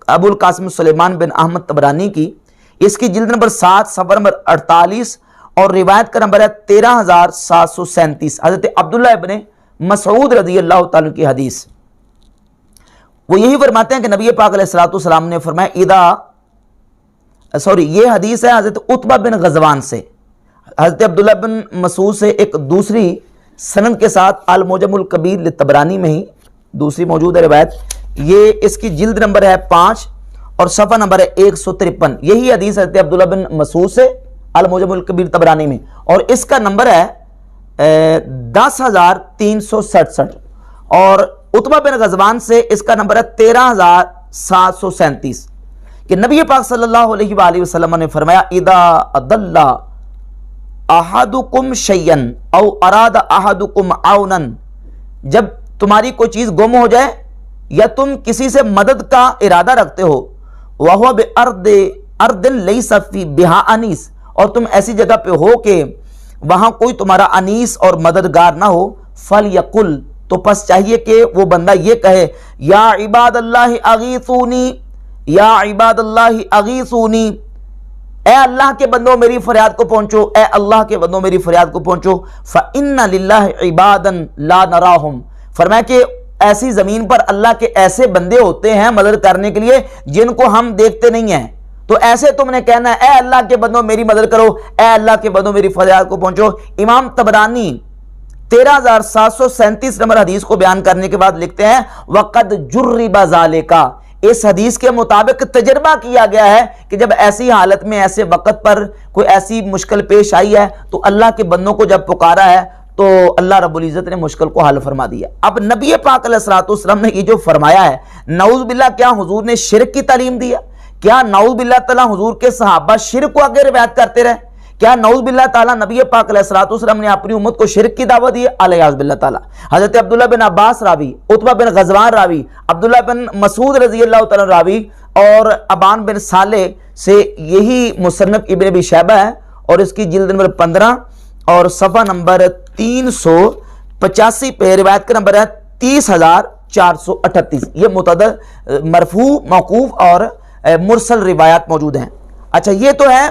ابو القاسم سلیمان بن احمد طبرانی کی، اس کی جلد نمبر 7 صفحہ نمبر 48 اور روایت کا نمبر ہے 13,737، حضرت عبداللہ ابن مسعود رضی اللہ تعالیٰ کی حدیث۔ وہ یہی فرماتے ہیں کہ نبی پاک علیہ السلام نے فرمایا یہ حدیث ہے حضرت عتبہ بن غزوان سے، حضرت عبداللہ بن مسعود سے ایک دوسری سند کے ساتھ المعجم الکبیر للطبرانی میں ہی دوسری موجود ہے روایت، یہ اس کی جلد نمبر ہے 5 اور صفحہ نمبر ہے 153، یہی حدیث حضرت عبداللہ بن مسعود سے المعجم الکبیر طبرانی میں، اور اس کا نمبر ہے 10,367، اور عتبہ بن غزوان سے اس کا نمبر ہے 13,737، کہ نبی پاک صلی اللہ علیہ وآلہ وسلم نے فرمایا، اذا اضل احدکم شیئا او اراد احدکم عونا، جب تمہاری کوئی چیز گم ہو جائے یا تم کسی سے مدد کا ارادہ رکھتے ہو، وَهُوَ بِأَرْضٍ لَيْسَ بِهَا انیس، اور تم ایسی جگہ پہ ہو کہ وہاں کوئی تمہارا انیس اور مددگار نہ ہو، فَلْيَقُلْ، تو پس چاہیے کہ وہ بندہ یہ کہے، یا عباد اللہ اغیثونی، یا عباد اللہ اغیثونی، اے اللہ کے بندوں میری فریاد کو پہنچو، اے اللہ کے بندوں میری فریاد کو پہنچو، فَإِنَّ لِلَّهِ عِبَادًا لَا نَرَاهُمْ، فرمایا کہ ایسی زمین پر اللہ کے ایسے بندے ہوتے ہیں مدد کرنے کے لیے جن کو ہم دیکھتے نہیں ہیں، تو ایسے تم نے کہنا ہے، اے اللہ کے بندوں میری مدد کرو، اے اللہ کے بندوں میری فریاد کو پہنچو۔ امام طبرانی 13,737 نمبر حدیث کو بیان کرنے کے بعد لکھتے ہیں، وَقَدْ جُرِّبَ ذَلِكَ، اس حدیث کے مطابق تجربہ کیا گیا ہے کہ جب ایسی حالت میں ایسے وقت پر کوئی ایسی مشکل پیش آئی ہے تو اللہ کے بندوں کو جب پکارا ہے تو اللہ رب العزت نے مشکل کو حل فرما دیا۔ اب نبی پاک علیہ السلام نے یہ جو فرمایا ہے، نعوذ باللہ کیا حضور نے شرک کی تعلیم دیا؟ کیا نعوذ باللہ تعالیٰ حضور کے صحابہ شرک کو آگے روایت کرتے رہے؟ کیا نعوذ باللہ تعالیٰ نبی پاک علیہ السلام نے اپنی امت کو شرک کی دعوت دی؟ علیہ باللہ تعالیٰ حضرت عبداللہ بن عباس راوی، عتبہ بن غزوان راوی، عبداللہ بن مسعود رضی اللہ تعالیٰ راوی، اور ابان بن صالح سے یہی مصنف ابن ابی شیبہ ہے، اور اس کی جلد نمبر 15 اور صفحہ نمبر 385 پہ روایت کا نمبر ہے 30,438۔ یہ متعدد مرفوع، موقوف اور مرسل روایات موجود ہیں۔ اچھا یہ تو ہے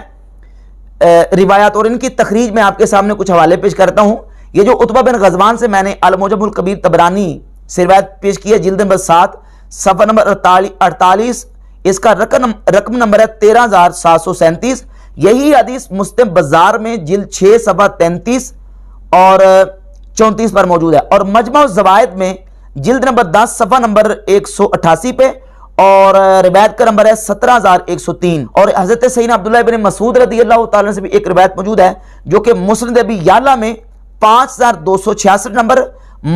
روایات، اور ان کی تخریج میں آپ کے سامنے کچھ حوالے پیش کرتا ہوں۔ یہ جو عتبہ بن غزوان سے میں نے المعجم الکبیر طبرانی سے روایت پیش کی ہے، جلد نمبر 7 صفحہ نمبر 48، اس کا رقم نمبر ہے 13737۔ یہی حدیث مسلم بازار میں جلد 6 صفحہ 33 اور 34 پر موجود ہے، اور مجمع الزوائد میں جلد نمبر 10 صفحہ نمبر 188 پہ، اور روایت کا نمبر ہے 17103۔ اور حضرت سیدنا عبداللہ ابن مسعود رضی اللہ تعالیٰ سے بھی ایک روایت موجود ہے جو کہ مسند ابی یعلا میں 5266 نمبر،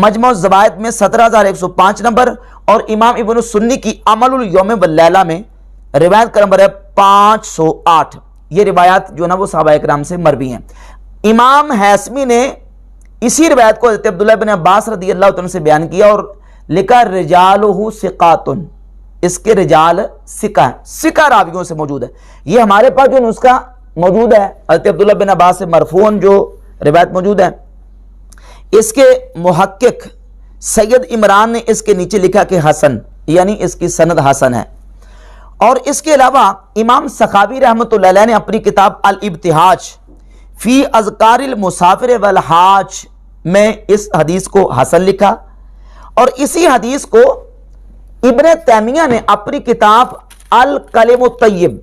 مجمع الزوائد میں 17105 نمبر، اور امام ابن السنی کی عمل الیوم واللیلہ میں روایت کا نمبر ہے 508۔ یہ روایات جو نا وہ صحابہ اکرام سے مروی ہیں۔ امام حیثمی نے اسی روایت کو حضرت عبداللہ بن عباس رضی اللہ عنہ سے بیان کیا اور لکھا رجالہ ثقات، اس کے رجال ثقہ راویوں سے موجود ہے۔ یہ ہمارے پاس جو نسخہ موجود ہے حضرت عبداللہ بن عباس سے مرفوعاً جو روایت موجود ہے، اس کے محقق سید عمران نے اس کے نیچے لکھا کہ حسن، یعنی اس کی سند حسن ہے۔ اور اس کے علاوہ امام سخاوی رحمۃ اللہ علیہ نے اپنی کتاب الابتہاج فی اذکار المسافر والحاج میں اس حدیث کو حسن لکھا، اور اسی حدیث کو ابن تیمیہ نے اپنی کتاب الکلم الطیب،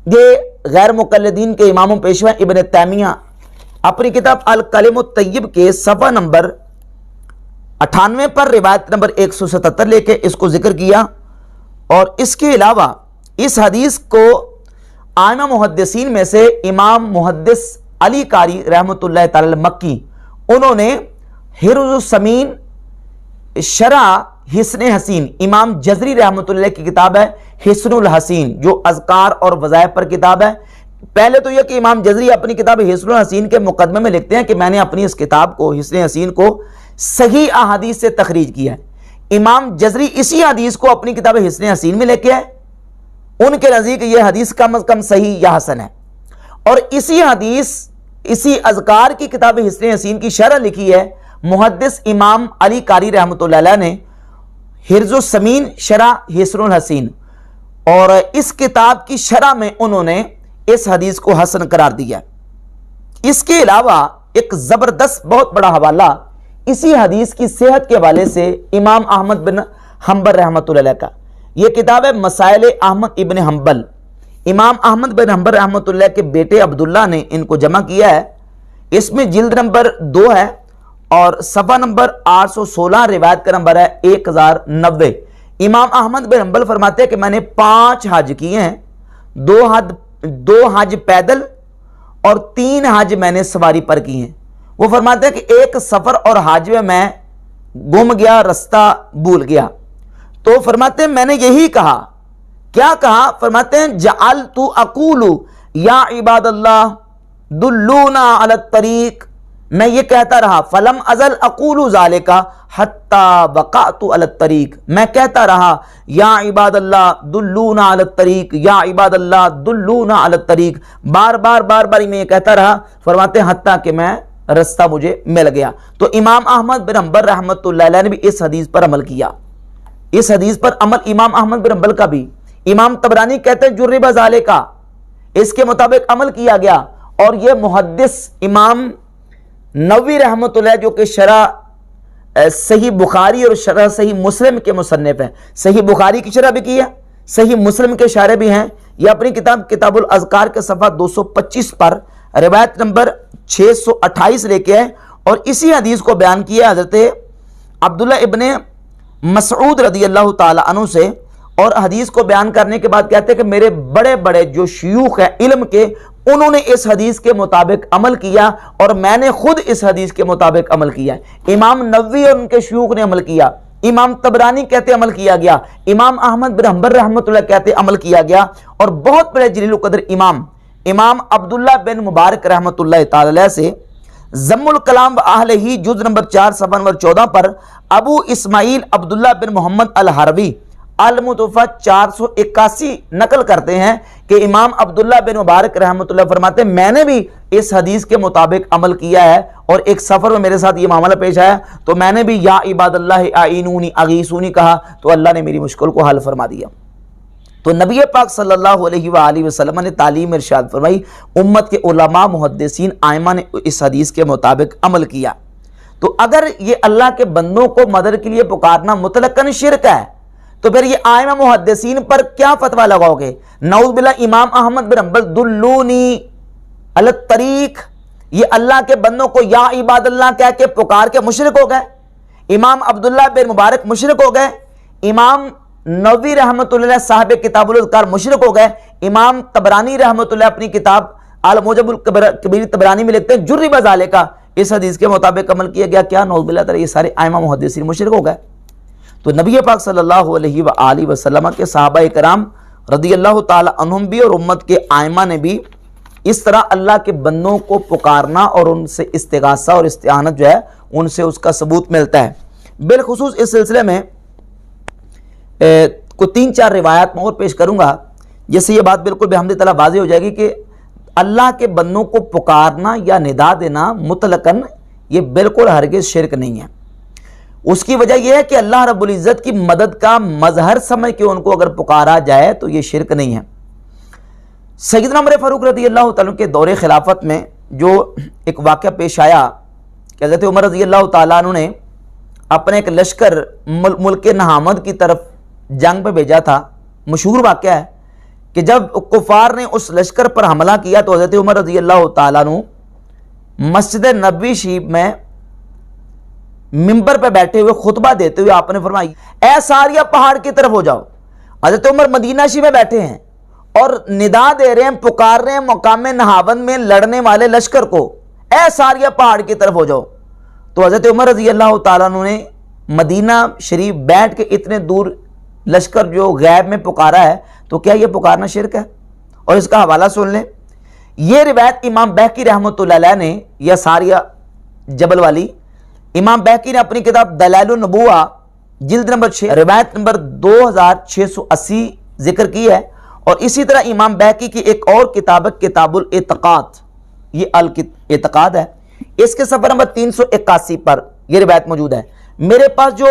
یہ غیر مقلدین کے امام و پیشوا ابن تیمیہ اپنی کتاب الکلم الطیب کے صفحہ نمبر 98 پر روایت نمبر 177 لے کے اس کو ذکر کیا۔ اور اس کے علاوہ اس حدیث کو ائمہ محدثین میں سے امام محدث علی قاری رحمۃ اللہ تعالی مکی، انہوں نے حرز السمین شرح حسن حسین، امام جزری رحمۃ اللہ کی کتاب ہے حسن الحسین جو اذکار اور وظائف پر کتاب ہے۔ پہلے تو یہ کہ امام جزری اپنی کتاب حسن الحسین کے مقدمے میں لکھتے ہیں کہ میں نے اپنی اس کتاب کو حسن حسین کو صحیح احادیث سے تخریج کیا ہے۔ امام جزری اسی حدیث کو اپنی کتاب حسن حسین میں لے کے آئے، ان کے نزدیک یہ حدیث کم از کم صحیح یا حسن ہے۔ اور اسی حدیث، اسی اذکار کی کتاب حسن حسین کی شرح لکھی ہے محدث امام علی قاری رحمۃ اللہ علیہ نے، حرز السمین شرح حسن الحسین، اور اس کتاب کی شرح میں انہوں نے اس حدیث کو حسن قرار دیا۔ اس کے علاوہ ایک زبردست بہت بڑا حوالہ اسی حدیث کی صحت کے حوالے سے امام احمد بن حنبل رحمۃ اللہ علیہ کا، یہ کتاب ہے مسائل احمد ابن حنبل۔ امام احمد بن حنبل رحمۃ اللہ کے بیٹے عبداللہ نے ان کو جمع کیا ہے، اس میں جلد نمبر 2 ہے اور صفحہ نمبر 816، روایت کا نمبر ہے 1090۔ امام احمد بن حنبل فرماتے ہیں کہ میں نے 5 حج کیے ہیں، 2 حج پیدل اور 3 حج میں نے سواری پر کی ہیں۔ وہ فرماتے ہیں کہ ایک سفر اور حج میں گم گیا، رستہ بھول گیا، تو فرماتے ہیں میں نے یہی کہا، کیا کہا؟ فرماتے ہیں جعلت اقول یا عباد اللہ دلونا علی الطریق، میں یہ کہتا رہا، فلم ازل اقول ذالک حتی وقعت علی الطریق، میں کہتا رہا یا عباد اللہ دلونا علی الطریق، یا عباد اللہ دلونا علی الطریق، بار بار میں یہ کہتا رہا، فرماتے ہیں حتیٰ کہ میں رستہ مجھے مل گیا۔ تو امام احمد بن حنبل رحمۃ اللہ علیہ نے بھی اس حدیث پر عمل کیا، اس حدیث پر عمل امام احمد بن حنبل کا بھی، امام طبرانی کہتے ہیں جرب ذالک، اس کے مطابق عمل کیا گیا۔ اور یہ محدث امام نووی رحمۃ اللہ جو کہ شرح صحیح بخاری اور شرح صحیح مسلم کے مصنف ہیں، صحیح بخاری کی شرح بھی کی ہے، صحیح مسلم کے شارح بھی ہیں، یہ اپنی کتاب کتاب الاذکار کے صفحہ 225 پر روایت نمبر 628 لے کے آئے، اور اسی حدیث کو بیان کیا حضرت عبداللہ ابن مسعود رضی اللہ تعالی عنہ سے، اور حدیث کو بیان کرنے کے بعد کہتے ہیں کہ میرے بڑے بڑے جو شیوخ ہیں علم کے، انہوں نے اس حدیث کے مطابق عمل کیا، اور میں نے خود اس حدیث کے مطابق عمل کیا۔ امام نووی اور ان کے شیوخ نے عمل کیا، امام طبرانی کہتے عمل کیا گیا، امام احمد بن حنبل رحمۃ اللہ کہتے عمل کیا گیا، اور بہت بڑے جلیل القدر امام عبداللہ بن مبارک رحمۃ اللہ تعالی علیہ سے ضم الکلام و اہلہ جز نمبر 4 صفحہ نمبر 14 پر ابو اسماعیل عبداللہ بن محمد الحروی المتوفہ 481 نقل کرتے ہیں کہ امام عبداللہ بن مبارک رحمۃ اللہ فرماتے ہیں میں نے بھی اس حدیث کے مطابق عمل کیا ہے، اور ایک سفر میں میرے ساتھ یہ معاملہ پیش آیا تو میں نے بھی یا عباد اللہ اعینونی اغیثونی کہا، تو اللہ نے میری مشکل کو حل فرما دیا۔ تو نبی پاک صلی اللہ علیہ وآلہ وسلم نے تعلیم ارشاد فرمائی، امت کے علماء محدثین ائمہ نے اس حدیث کے مطابق عمل کیا۔ تو اگر یہ اللہ کے بندوں کو مدد کے لیے پکارنا مطلقاً شرک ہے تو پھر یہ ائمہ محدثین پر کیا فتویٰ لگاؤ گے؟ نعوذ باللہ امام احمد بن حنبل دلونی علی الطریق، یہ اللہ کے بندوں کو یا عباد اللہ کہہ کے پکار کے مشرک ہو گئے۔ امام عبداللہ بن مبارک مشرک ہو گئے۔ امام نووی رحمۃ اللہ صاحب کتاب الاذکار مشرک ہو گئے۔ امام طبرانی رحمۃ اللہ اپنی کتاب المعجم الکبیر طبرانی میں لکھتے ہیں جرب ذالک، اس حدیث کے مطابق عمل کیا گیا، کیا نعوذ باللہ تعالی یہ سارے ائمہ محدثین مشرک ہو گئے۔ تو نبی پاک صلی اللہ علیہ وآلہ وسلم کے صحابہ کرام رضی اللہ تعالی عنہم بھی اور امت کے ائمہ نے بھی اس طرح اللہ کے بندوں کو پکارنا اور ان سے استغاثہ اور استعانت جو ہے ان سے اس کا ثبوت ملتا ہے۔ بالخصوص اس سلسلے میں کو 3-4 روایات میں اور پیش کروں گا، جس سے یہ بات بالکل بحمد تعالی واضح ہو جائے گی کہ اللہ کے بندوں کو پکارنا یا ندا دینا مطلقاً یہ بالکل ہرگز شرک نہیں ہے۔ اس کی وجہ یہ ہے کہ اللہ رب العزت کی مدد کا مظہر سمجھ کے ان کو اگر پکارا جائے تو یہ شرک نہیں ہے۔ سیدنا عمر فاروق رضی اللہ تعالیٰ کے دور خلافت میں جو ایک واقعہ پیش آیا کہ حضرت عمر رضی اللہ تعالیٰ عنہ نے اپنے ایک لشکر ملک نہامد کی طرف جنگ پہ بھیجا تھا۔ مشہور واقعہ ہے کہ جب کفار نے اس لشکر پر حملہ کیا تو حضرت عمر رضی اللہ تعالیٰ عنہ مسجد نبوی شریف میں ممبر پہ بیٹھے ہوئے خطبہ دیتے ہوئے آپ نے فرمایا، اے ساریہ پہاڑ کی طرف ہو جاؤ۔ حضرت عمر مدینہ شریف میں بیٹھے ہیں اور ندا دے رہے ہیں، پکار رہے ہیں مقام نہاوند میں لڑنے والے لشکر کو، اے ساریہ پہاڑ کی طرف ہو جاؤ۔ تو حضرت عمر رضی اللہ تعالیٰ عنہ نے مدینہ شریف بیٹھ کے اتنے دور لشکر جو غیب میں پکارا ہے تو کیا یہ پکارنا شرک ہے؟ اور اس کا حوالہ سن لیں۔ یہ روایت امام بہقی رحمۃ اللہ علیہ نے، یا ساریہ جبل والی، امام بہقی نے اپنی کتاب دلائل النبوہ جلد نمبر 6 روایت نمبر 2680 ذکر کی ہے۔ اور اسی طرح امام بہقی کی ایک اور کتاب کتاب الاعتقاد، یہ الاعتقاد ہے، اس کے صفحہ نمبر 381 پر یہ روایت موجود ہے۔ میرے پاس جو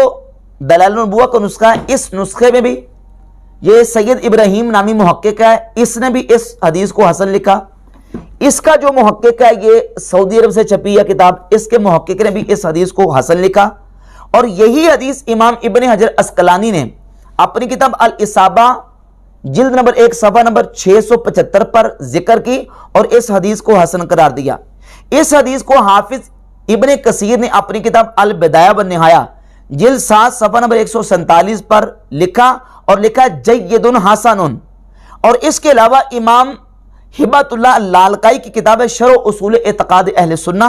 دلائل النبوہ کا نسخہ ہے، اس نسخے میں بھی یہ سید ابراہیم نامی محقق ہے، اس نے بھی اس حدیث کو حسن لکھا۔ اس کا جو محقق ہے یہ سعودی عرب سے چھپی ہے کتاب، اس کے محقق نے بھی اس حدیث کو حسن لکھا۔ اور یہی حدیث امام ابن حجر عسقلانی نے اپنی کتاب الاصابہ جلد نمبر 1 صفحہ نمبر 675 پر ذکر کی اور اس حدیث کو حسن قرار دیا۔ اس حدیث کو حافظ ابن کثیر نے اپنی کتاب البدایہ والنہایہ جلد 7 صفحہ نمبر 147 پر لکھا اور لکھا جید حسن۔ اور اس کے علاوہ امام ہبۃ اللہ لالکائی کی کتاب ہے شرح اصول اعتقاد اہل سنہ،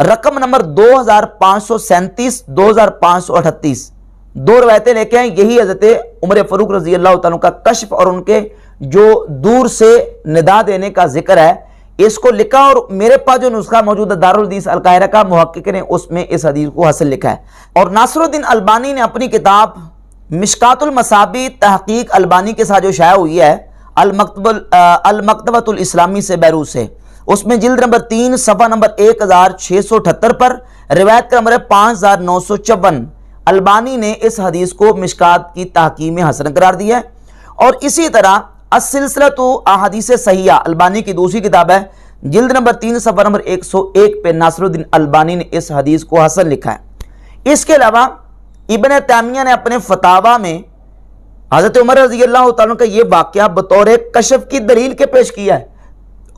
رقم نمبر 2537 2538، 2 روایتیں لے کے ہیں۔ یہی حضرت عمر فاروق رضی اللہ تعالیٰ کا کشف اور ان کے جو دور سے ندا دینے کا ذکر ہے اس کو لکھا، اور میرے پاس جو نسخہ موجود ہے دارالحدیث القاہرہ کا، محقق نے اس میں اس حدیث کو حسن لکھا ہے۔ اور ناصر الدین البانی نے اپنی کتاب مشکات المصابیح تحقیق البانی کے ساتھ جو شائع ہوئی ہے المکتبۃ الاسلامی سے بیروت سے، اس میں جلد نمبر 3 صفحہ نمبر 1678 پر روایت کا نمبر ہے 5954، البانی نے اس حدیث کو مشکات کی تحقیق میں حسن قرار دیا ہے۔ اور اسی طرح السلسلۃ احادیث صحیحہ البانی کی دوسری کتاب ہے، جلد نمبر 3 صفحہ نمبر 101 پہ ناصر الدین البانی نے اس حدیث کو حسن لکھا ہے۔ اس کے علاوہ ابن تیمیہ نے اپنے فتاویٰ میں حضرت عمر رضی اللہ تعالیٰ کا یہ واقعہ بطور کشف کی دلیل کے پیش کیا ہے،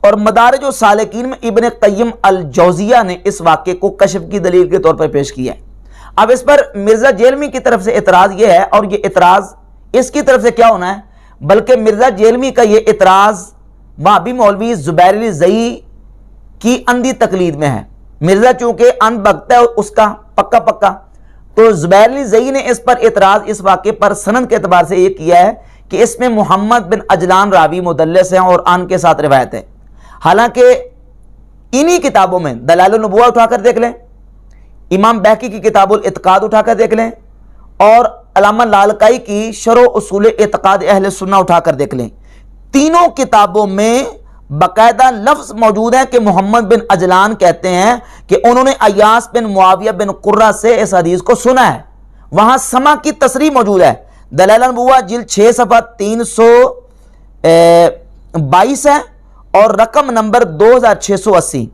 اور مدارج السالکین میں ابن قیم الجوزیہ نے اس واقعے کو کشف کی دلیل کے طور پر پیش کیا ہے۔ اب اس پر مرزا جیلمی کی طرف سے اعتراض یہ ہے، اور یہ اعتراض اس کی طرف سے کیا ہونا ہے بلکہ مرزا جیلمی کا یہ اعتراض وہابی مولوی زبیر علی زئی کی اندھی تقلید میں ہے۔ مرزا چونکہ اندھ بھگتا ہے اس کا پکا، تو زبیر علی زئی نے اس پر اعتراض اس واقعے پر سند کے اعتبار سے یہ کیا ہے کہ اس میں محمد بن عجلان راوی مدلس ہیں اور ان کے ساتھ روایت ہے۔ حالانکہ انہی کتابوں میں دلائل النبوہ اٹھا کر دیکھ لیں، امام بہقی کی کتاب الاعتقاد اٹھا کر دیکھ لیں، اور علامہ لالکائی کی شرح اصول اعتقاد اہل سنہ اٹھا کر دیکھ لیں، تینوں کتابوں میں باقاعدہ لفظ موجود ہے کہ محمد بن عجلان کہتے ہیں کہ انہوں نے ایاس بن معاویہ بن قرہ سے اس حدیث کو سنا ہے۔ وہاں سمع کی تصریح موجود ہے، دلائل النبوہ جلد 6 صفحہ 322 ہے اور رقم نمبر 2680،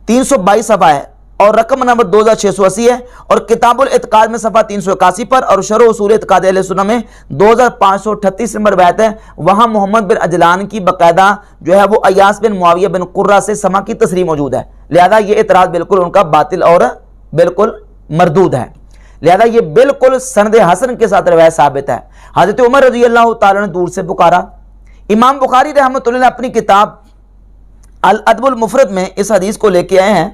322 صفحہ ہے اور رقم نمبر 2680 ہے، اور کتاب الاعتقاد میں صفحہ 381 پر، اور شرح اصول اعتقاد اہل سنت میں 2538 نمبر روایت ہے، وہاں محمد بن عجلان کی باقاعدہ جو ہے وہ ایاس بن معاویہ بن قرہ سے سما کی تصریح موجود ہے، لہذا یہ اعتراض بالکل ان کا باطل اور بالکل مردود ہے، لہذا یہ بالکل سند حسن کے ساتھ روایت ثابت ہے۔ حضرت عمر رضی اللہ تعالیٰ نے دور سے پکارا۔ امام بخاری رحمۃ اللہ نے اپنی کتاب الادب المفرد میں اس حدیث کو لے کے آئے ہیں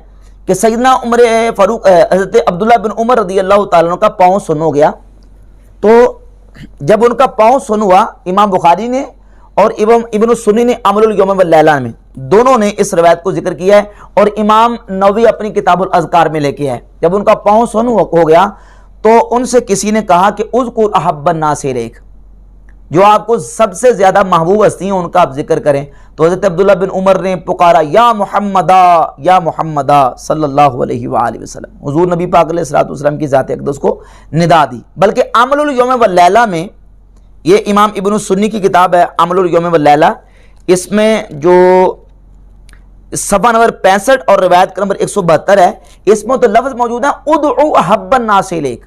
کہ سیدنا عمر فاروق حضرت عبداللہ بن عمر رضی اللہ تعالیٰ عنہ کا پاؤں سن ہو گیا، تو جب ان کا پاؤں سن ہوا، امام بخاری نے اور ابن السنی نے عمل الیوم واللیلہ میں دونوں نے اس روایت کو ذکر کیا ہے، اور امام نووی اپنی کتاب الاذکار میں لے کے آئے، جب ان کا پاؤں سن ہو گیا تو ان سے کسی نے کہا کہ اذکر احب الناس الیک، جو آپ کو سب سے زیادہ محبوب ہستی ہیں ان کا آپ ذکر کریں، تو حضرت عبداللہ بن عمر نے پکارا یا محمدہ صلی اللہ علیہ وآلہ وسلم، حضور نبی پاک علیہ السلام کی ذات اقدس کو ندا دی۔ بلکہ عمل الیوم واللیلہ میں، یہ امام ابن السنی کی کتاب ہے عمل الیوم واللیلہ، اس میں جو صفحہ نمبر 65 اور روایت نمبر 172 ہے، اس میں تو لفظ موجود ہے ادعو احب الناس الیک،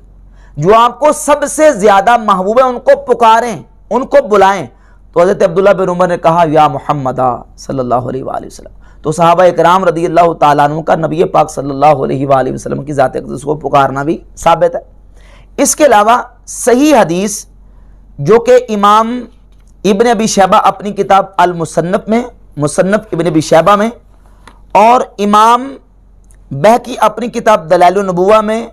جو آپ کو سب سے زیادہ محبوب ہے ان کو پکاریں، ان کو بلائیں، تو حضرت عبداللہ بن عمر نے کہا یا محمدہ صلی اللہ علیہ وآلہ وسلم، تو صحابہ اکرام رضی اللہ تعالیٰ عنہ کا نبی پاک صلی اللہ علیہ وآلہ وسلم کی ذات اقدس کو پکارنا بھی ثابت ہے۔ اس کے علاوہ صحیح حدیث جو کہ امام ابن ابی شیبہ اپنی کتاب المصنف میں، مصنف ابن ابی شیبہ میں، اور امام بہقی اپنی کتاب دلائل النبوہ میں،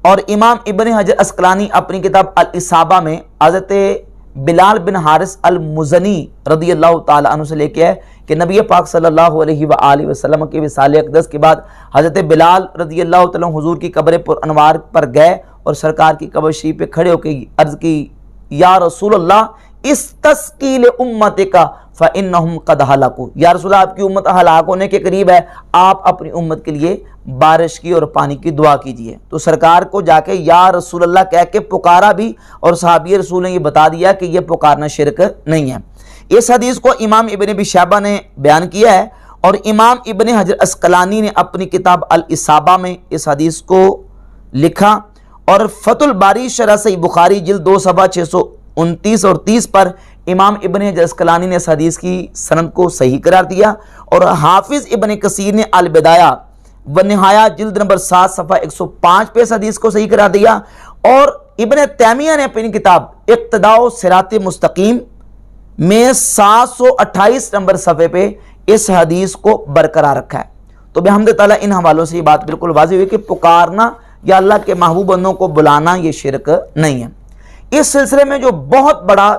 اور امام ابن حجر عسقلانی اپنی کتاب الاصابہ میں حضرت بلال بن حارث المزنی رضی اللہ تعالیٰ عنہ سے لے کے ہے کہ نبی پاک صلی اللہ علیہ وآلہ وسلم کے وصال اقدس کے بعد حضرت بلال رضی اللہ تعالیٰ حضور کی قبر پر انوار پر گئے اور سرکار کی قبر شریف پہ کھڑے ہو کے عرض کی یا رسول اللہ استسقی لامتک فانہم قد ہلکوا، یا رسول اللہ آپ کی امت ہلاک ہونے کے قریب ہے، آپ اپنی امت کے لیے بارش کی اور پانی کی دعا کیجئے، تو سرکار کو جا کے یا رسول اللہ کہہ کے پکارا بھی، اور صحابی رسول نے یہ بتا دیا کہ یہ پکارنا شرک نہیں ہے۔ اس حدیث کو امام ابن ابی شیبہ نے بیان کیا ہے، اور امام ابن حجر عسقلانی نے اپنی کتاب الاصابہ میں اس حدیث کو لکھا، اور فتح الباری شرح صحیح بخاری جلد 2 صفحہ 629 اور 30 پر امام ابن حجر عسقلانی نے اس حدیث کی سند کو صحیح قرار دیا، اور حافظ ابن کثیر نے البدایہ ونہایہ جلد نمبر 7 صفحہ 105 پہ اس حدیث کو صحیح قرار دیا، اور ابن تیمیہ نے اپنی کتاب اقتداء صراط مستقیم میں 728 نمبر صفحے پہ اس حدیث کو برقرار رکھا ہے۔ تو بحمد تعالیٰ ان حوالوں سے یہ بات بالکل واضح ہوئی کہ پکارنا یا اللہ کے محبوب بندوں کو بلانا یہ شرک نہیں ہے۔ اس سلسلے میں جو بہت بڑا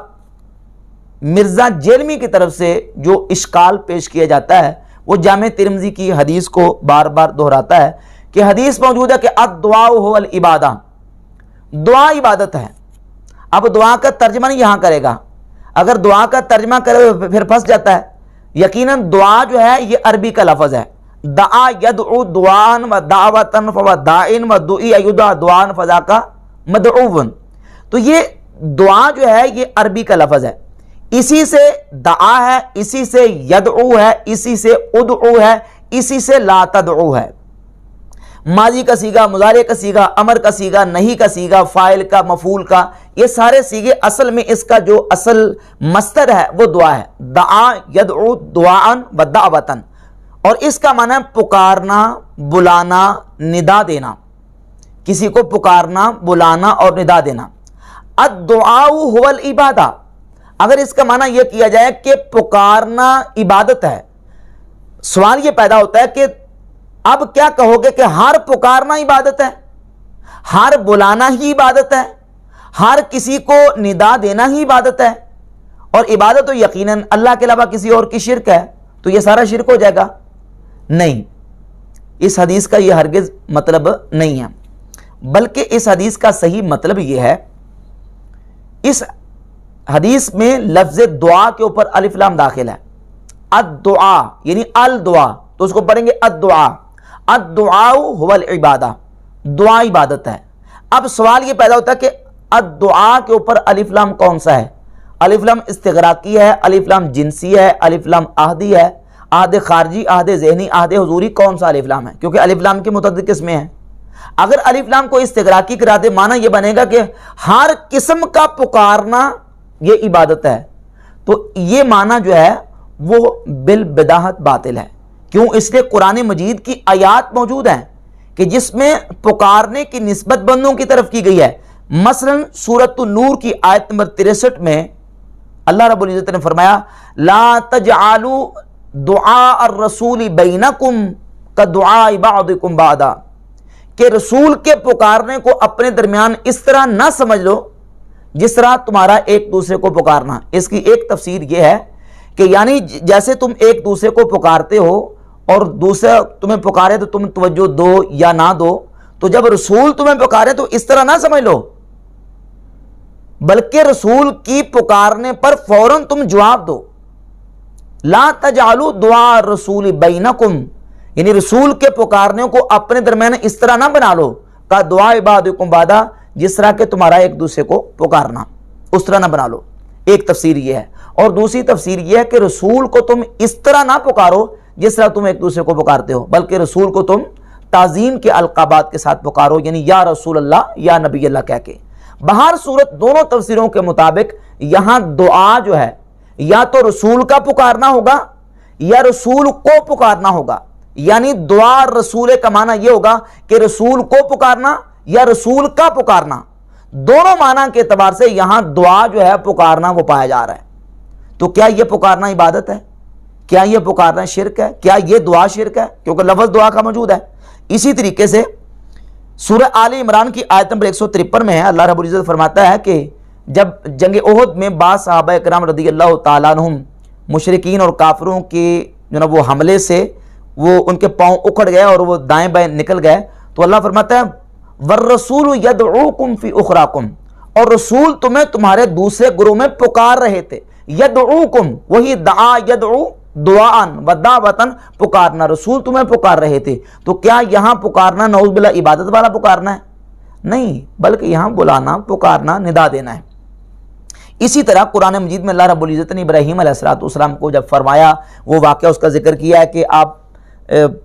مرزا جیلمی کی طرف سے جو اشکال پیش کیا جاتا ہے وہ جامع ترمذی کی حدیث کو بار بار دہراتا ہے کہ حدیث موجود ہے کہ الدعاء هو العبادہ، دعا عبادت ہے۔ اب دعا کا ترجمہ نہیں یہاں کرے گا، اگر دعا کا ترجمہ کرے پھر پھنس جاتا ہے۔ یقیناً دعا جو ہے یہ عربی کا لفظ ہے، دعا یدعو دعان و دعوتن فو دائن و دعی ایدعا دعان فذاک مدعون، تو یہ دعا جو ہے یہ عربی کا لفظ ہے، اسی سے دعا ہے، اسی سے یدعو ہے، اسی سے ادعو ہے، اسی سے لا تدعو ہے۔ ماضی کا سیغہ، مضارع کا سیغہ، امر کا سیغہ، نہیں کا سیغہ، فاعل کا، مفعول کا، یہ سارے سیغے اصل میں اس کا جو اصل مصدر ہے وہ دعا ہے، دعا یدعو دعاً و دعوتن، اور اس کا معنی ہے پکارنا، بلانا، ندا دینا، کسی کو پکارنا، بلانا اور ندا دینا۔ الدعاء هو العبادہ، اگر اس کا معنی یہ کیا جائے کہ پکارنا عبادت ہے، سوال یہ پیدا ہوتا ہے کہ اب کیا کہو گے کہ ہر پکارنا عبادت ہے، ہر بلانا ہی عبادت ہے، ہر کسی کو ندا دینا ہی عبادت ہے، اور عبادت تو یقیناً اللہ کے علاوہ کسی اور کی شرک ہے، تو یہ سارا شرک ہو جائے گا؟ نہیں، اس حدیث کا یہ ہرگز مطلب نہیں ہے، بلکہ اس حدیث کا صحیح مطلب یہ ہے، اس حدیث میں لفظ دعا کے اوپر الف لام داخل ہے، الدعا یعنی الدعا، تو اس کو پڑھیں گے الدعا، الدعاء هو العبادہ، دعا عبادت ہے۔ اب سوال یہ پیدا ہوتا ہے کہ الدعا کے اوپر الف لام کون سا ہے؟ الف لام استغراقی ہے، الف لام جنسی ہے، الف لام عہدی ہے، عہد خارجی، عہد ذہنی، عہد حضوری، کون سا الف لام ہے؟ کیونکہ الف لام کی متعدد قسمیں ہیں۔ اگر الف لام کو استغراقی کرا دے، معنی یہ بنے گا کہ ہر قسم کا پکارنا یہ عبادت ہے، تو یہ معنی جو ہے وہ بالبداہت باطل ہے۔ کیوں؟ اس لیے قرآن مجید کی آیات موجود ہیں کہ جس میں پکارنے کی نسبت بندوں کی طرف کی گئی ہے۔ مثلا سورۃ النور کی آیت نمبر 63 میں اللہ رب العزت نے فرمایا لا تجعلوا دعاء الرسول بینکم کدعاء بعضکم بعضا، کہ رسول کے پکارنے کو اپنے درمیان اس طرح نہ سمجھ لو جس طرح تمہارا ایک دوسرے کو پکارنا۔ اس کی ایک تفسیر یہ ہے کہ یعنی جیسے تم ایک دوسرے کو پکارتے ہو اور دوسرا تمہیں پکارے تو تم توجہ دو یا نہ دو، تو جب رسول تمہیں پکارے تو اس طرح نہ سمجھ لو، بلکہ رسول کی پکارنے پر فوراً تم جواب دو۔ لا تجعلوا دعاء الرسول بینکم، یعنی رسول کے پکارنے کو اپنے درمیان اس طرح نہ بنا لو کا دعاء بعضکم بعضا، جس طرح کہ تمہارا ایک دوسرے کو پکارنا، اس طرح نہ بنا لو۔ ایک تفسیر یہ ہے، اور دوسری تفسیر یہ ہے کہ رسول کو تم اس طرح نہ پکارو جس طرح تم ایک دوسرے کو پکارتے ہو، بلکہ رسول کو تم تعظیم کے القابات کے ساتھ پکارو، یعنی یا رسول اللہ یا نبی اللہ کہہ کے۔ بہر صورت دونوں تفسیروں کے مطابق یہاں دعا جو ہے یا تو رسول کا پکارنا ہوگا یا رسول کو پکارنا ہوگا، یعنی دعا رسول کا معنی یہ ہوگا کہ رسول کو پکارنا یا رسول کا پکارنا، دونوں معنی کے اعتبار سے یہاں دعا جو ہے پکارنا وہ پایا جا رہا ہے۔ تو کیا یہ پکارنا عبادت ہے؟ کیا یہ پکارنا شرک ہے؟ کیا یہ دعا شرک ہے؟ کیونکہ لفظ دعا کا موجود ہے۔ اسی طریقے سے سورہ آل عمران کی آیت نمبر 153 میں ہے، اللہ رب العزت فرماتا ہے کہ جب جنگ احد میں بعض صحابہ کرام رضی اللہ تعالیٰ عنہم مشرکین اور کافروں کے جناب وہ حملے سے وہ ان کے پاؤں اکھڑ گئے اور وہ دائیں بائیں نکل گئے، تو اللہ فرماتا ہے والرسول یدعوکم فی اخراکم، اور رسول تمہیں تمہارے دوسرے گروہ میں پکار رہے تھے۔ یدعوکم، وہی دعا یدعو دعاً و دعوتاً، پکارنا، رسول تمہیں پکار رہے تھے۔ تو کیا یہاں پکارنا نعوذ باللہ عبادت والا پکارنا ہے؟ نہیں، بلکہ یہاں بلانا، پکارنا، ندا دینا ہے۔ اسی طرح قرآن مجید میں اللہ رب العزت نے ابراہیم علیہ السلام کو جب فرمایا، وہ واقعہ اس کا ذکر کیا ہے کہ آپ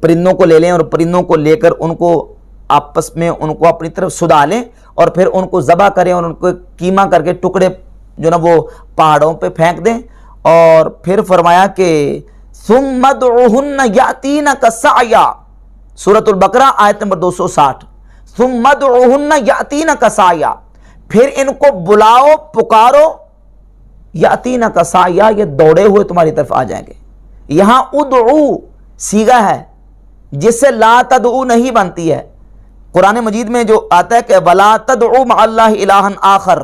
پرندوں کو لے لیں اور پرندوں کو لے کر ان کو آپس میں ان کو اپنی طرف سدا لیں اور پھر ان کو ذبح کریں اور ان کو قیمہ کر کے ٹکڑے جو نا وہ پہاڑوں پہ پھینک دیں، اور پھر فرمایا کہ ثم ادعوہن یاتینک سعیا، سورۃ البقرہ آیت نمبر 260، ثم ادعوہن یاتینک سعیا، پھر ان کو بلاؤ، پکارو، یاتینک سعیا، یہ دوڑے ہوئے تمہاری طرف آ جائیں گے۔ یہاں ادعو صیغہ ہے جس سے لا تدعو نہیں بنتی ہے۔ قرآن مجید میں جو آتا ہے کہ ولا تدعو مع اللہ الہا آخر،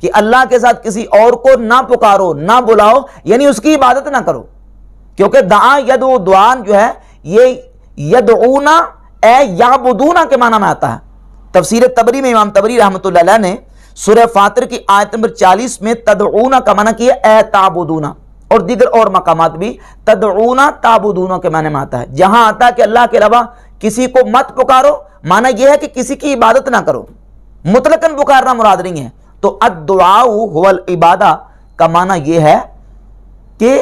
کہ اللہ کے ساتھ کسی اور کو نہ پکارو، نہ بلاؤ، یعنی اس کی عبادت نہ کرو، کیونکہ دعا یدعو دعان جو ہے یہ یدعونا اے یعبدونا کے معنی میں آتا ہے۔ تفسیر طبری میں امام طبری رحمۃ اللہ علیہ نے سورہ فاطر کی آیت نمبر 40 میں تدعونا کا معنی کیا اے تعبدونا، اور دیگر اور مقامات بھی تدعونا تعبدونا کے معنی میں آتا ہے۔ جہاں آتا ہے کہ اللہ کے علاوہ کسی کو مت پکارو، معنی یہ ہے کہ کسی کی عبادت نہ کرو، مطلقاً پکارنا مراد نہیں ہے۔ تو الدعاء هو العبادہ کا معنی یہ ہے کہ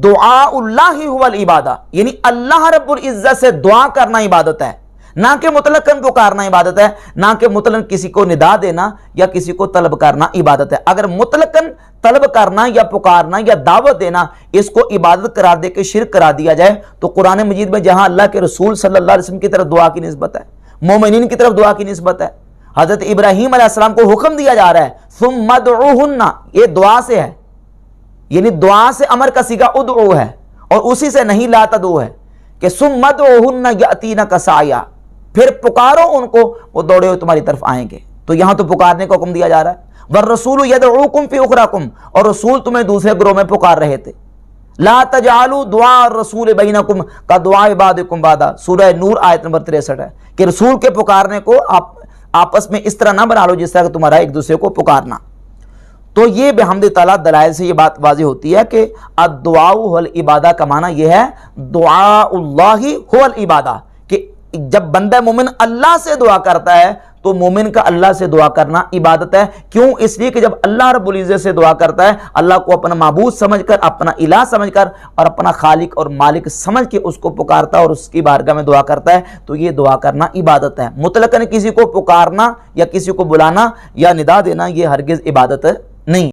دعاء اللہ هو العبادہ، یعنی اللہ رب العزت سے دعا کرنا عبادت ہے، نہ کہ مطلقاً پکارنا عبادت ہے، نہ کہ مطلقاً کسی کو ندا دینا یا کسی کو طلب کرنا عبادت ہے۔ اگر مطلقاً طلب کرنا یا پکارنا یا دعوت دینا اس کو عبادت قرار دے کے شرک کرا دیا جائے، تو قرآن مجید میں جہاں اللہ کے رسول صلی اللہ علیہ وسلم کی طرف دعا کی نسبت ہے، مومنین کی طرف دعا کی نسبت ہے، حضرت ابراہیم علیہ السلام کو حکم دیا جا رہا ہے ثم ادعوہن، یہ دعا سے ہے، یعنی دعا سے امر کا صیغہ ادعو ہے، اور اسی سے نہیں لا تدعو ہے کہ ثم ادعوہن یاتینک سعیا، پھر پکارو ان کو، وہ دوڑے ہوئے تمہاری طرف آئیں گے۔ تو یہاں تو پکارنے کا حکم دیا جا رہا ہے۔ والرسول یدعوکم فی اخراکم، اور رسول تمہیں دوسرے گروہ میں پکار رہے تھے۔ لا تجعلوا دعاء الرسول بینکم کدعاء بعضکم بعضا، سورہ نور آیت نمبر 63 ہے کہ رسول کے پکارنے کو آپ آپس میں اس طرح نہ بنا لو جس طرح کہ تمہارا ایک دوسرے کو پکارنا۔ تو یہ بحمد تعالیٰ دلائل سے یہ بات واضح ہوتی ہے کہ الدعاء هو العبادہ کا معنی یہ ہے دعاء اللہ هو العبادہ، کہ جب بندہ مومن اللہ سے دعا کرتا ہے تو مومن کا اللہ سے دعا کرنا عبادت ہے. کیوں؟ اس لیے کہ جب اللہ رب العزت سے دعا کرتا ہے، اللہ کو اپنا معبود سمجھ کر، اپنا الہ سمجھ کر اور اپنا خالق اور مالک سمجھ کے اس کو پکارتا ہے اور اس کی بارگاہ میں دعا کرتا ہے، تو یہ دعا کرنا عبادت ہے. مطلقاً کسی کو پکارنا یا کسی کو بلانا یا ندا دینا یہ ہرگز عبادت نہیں.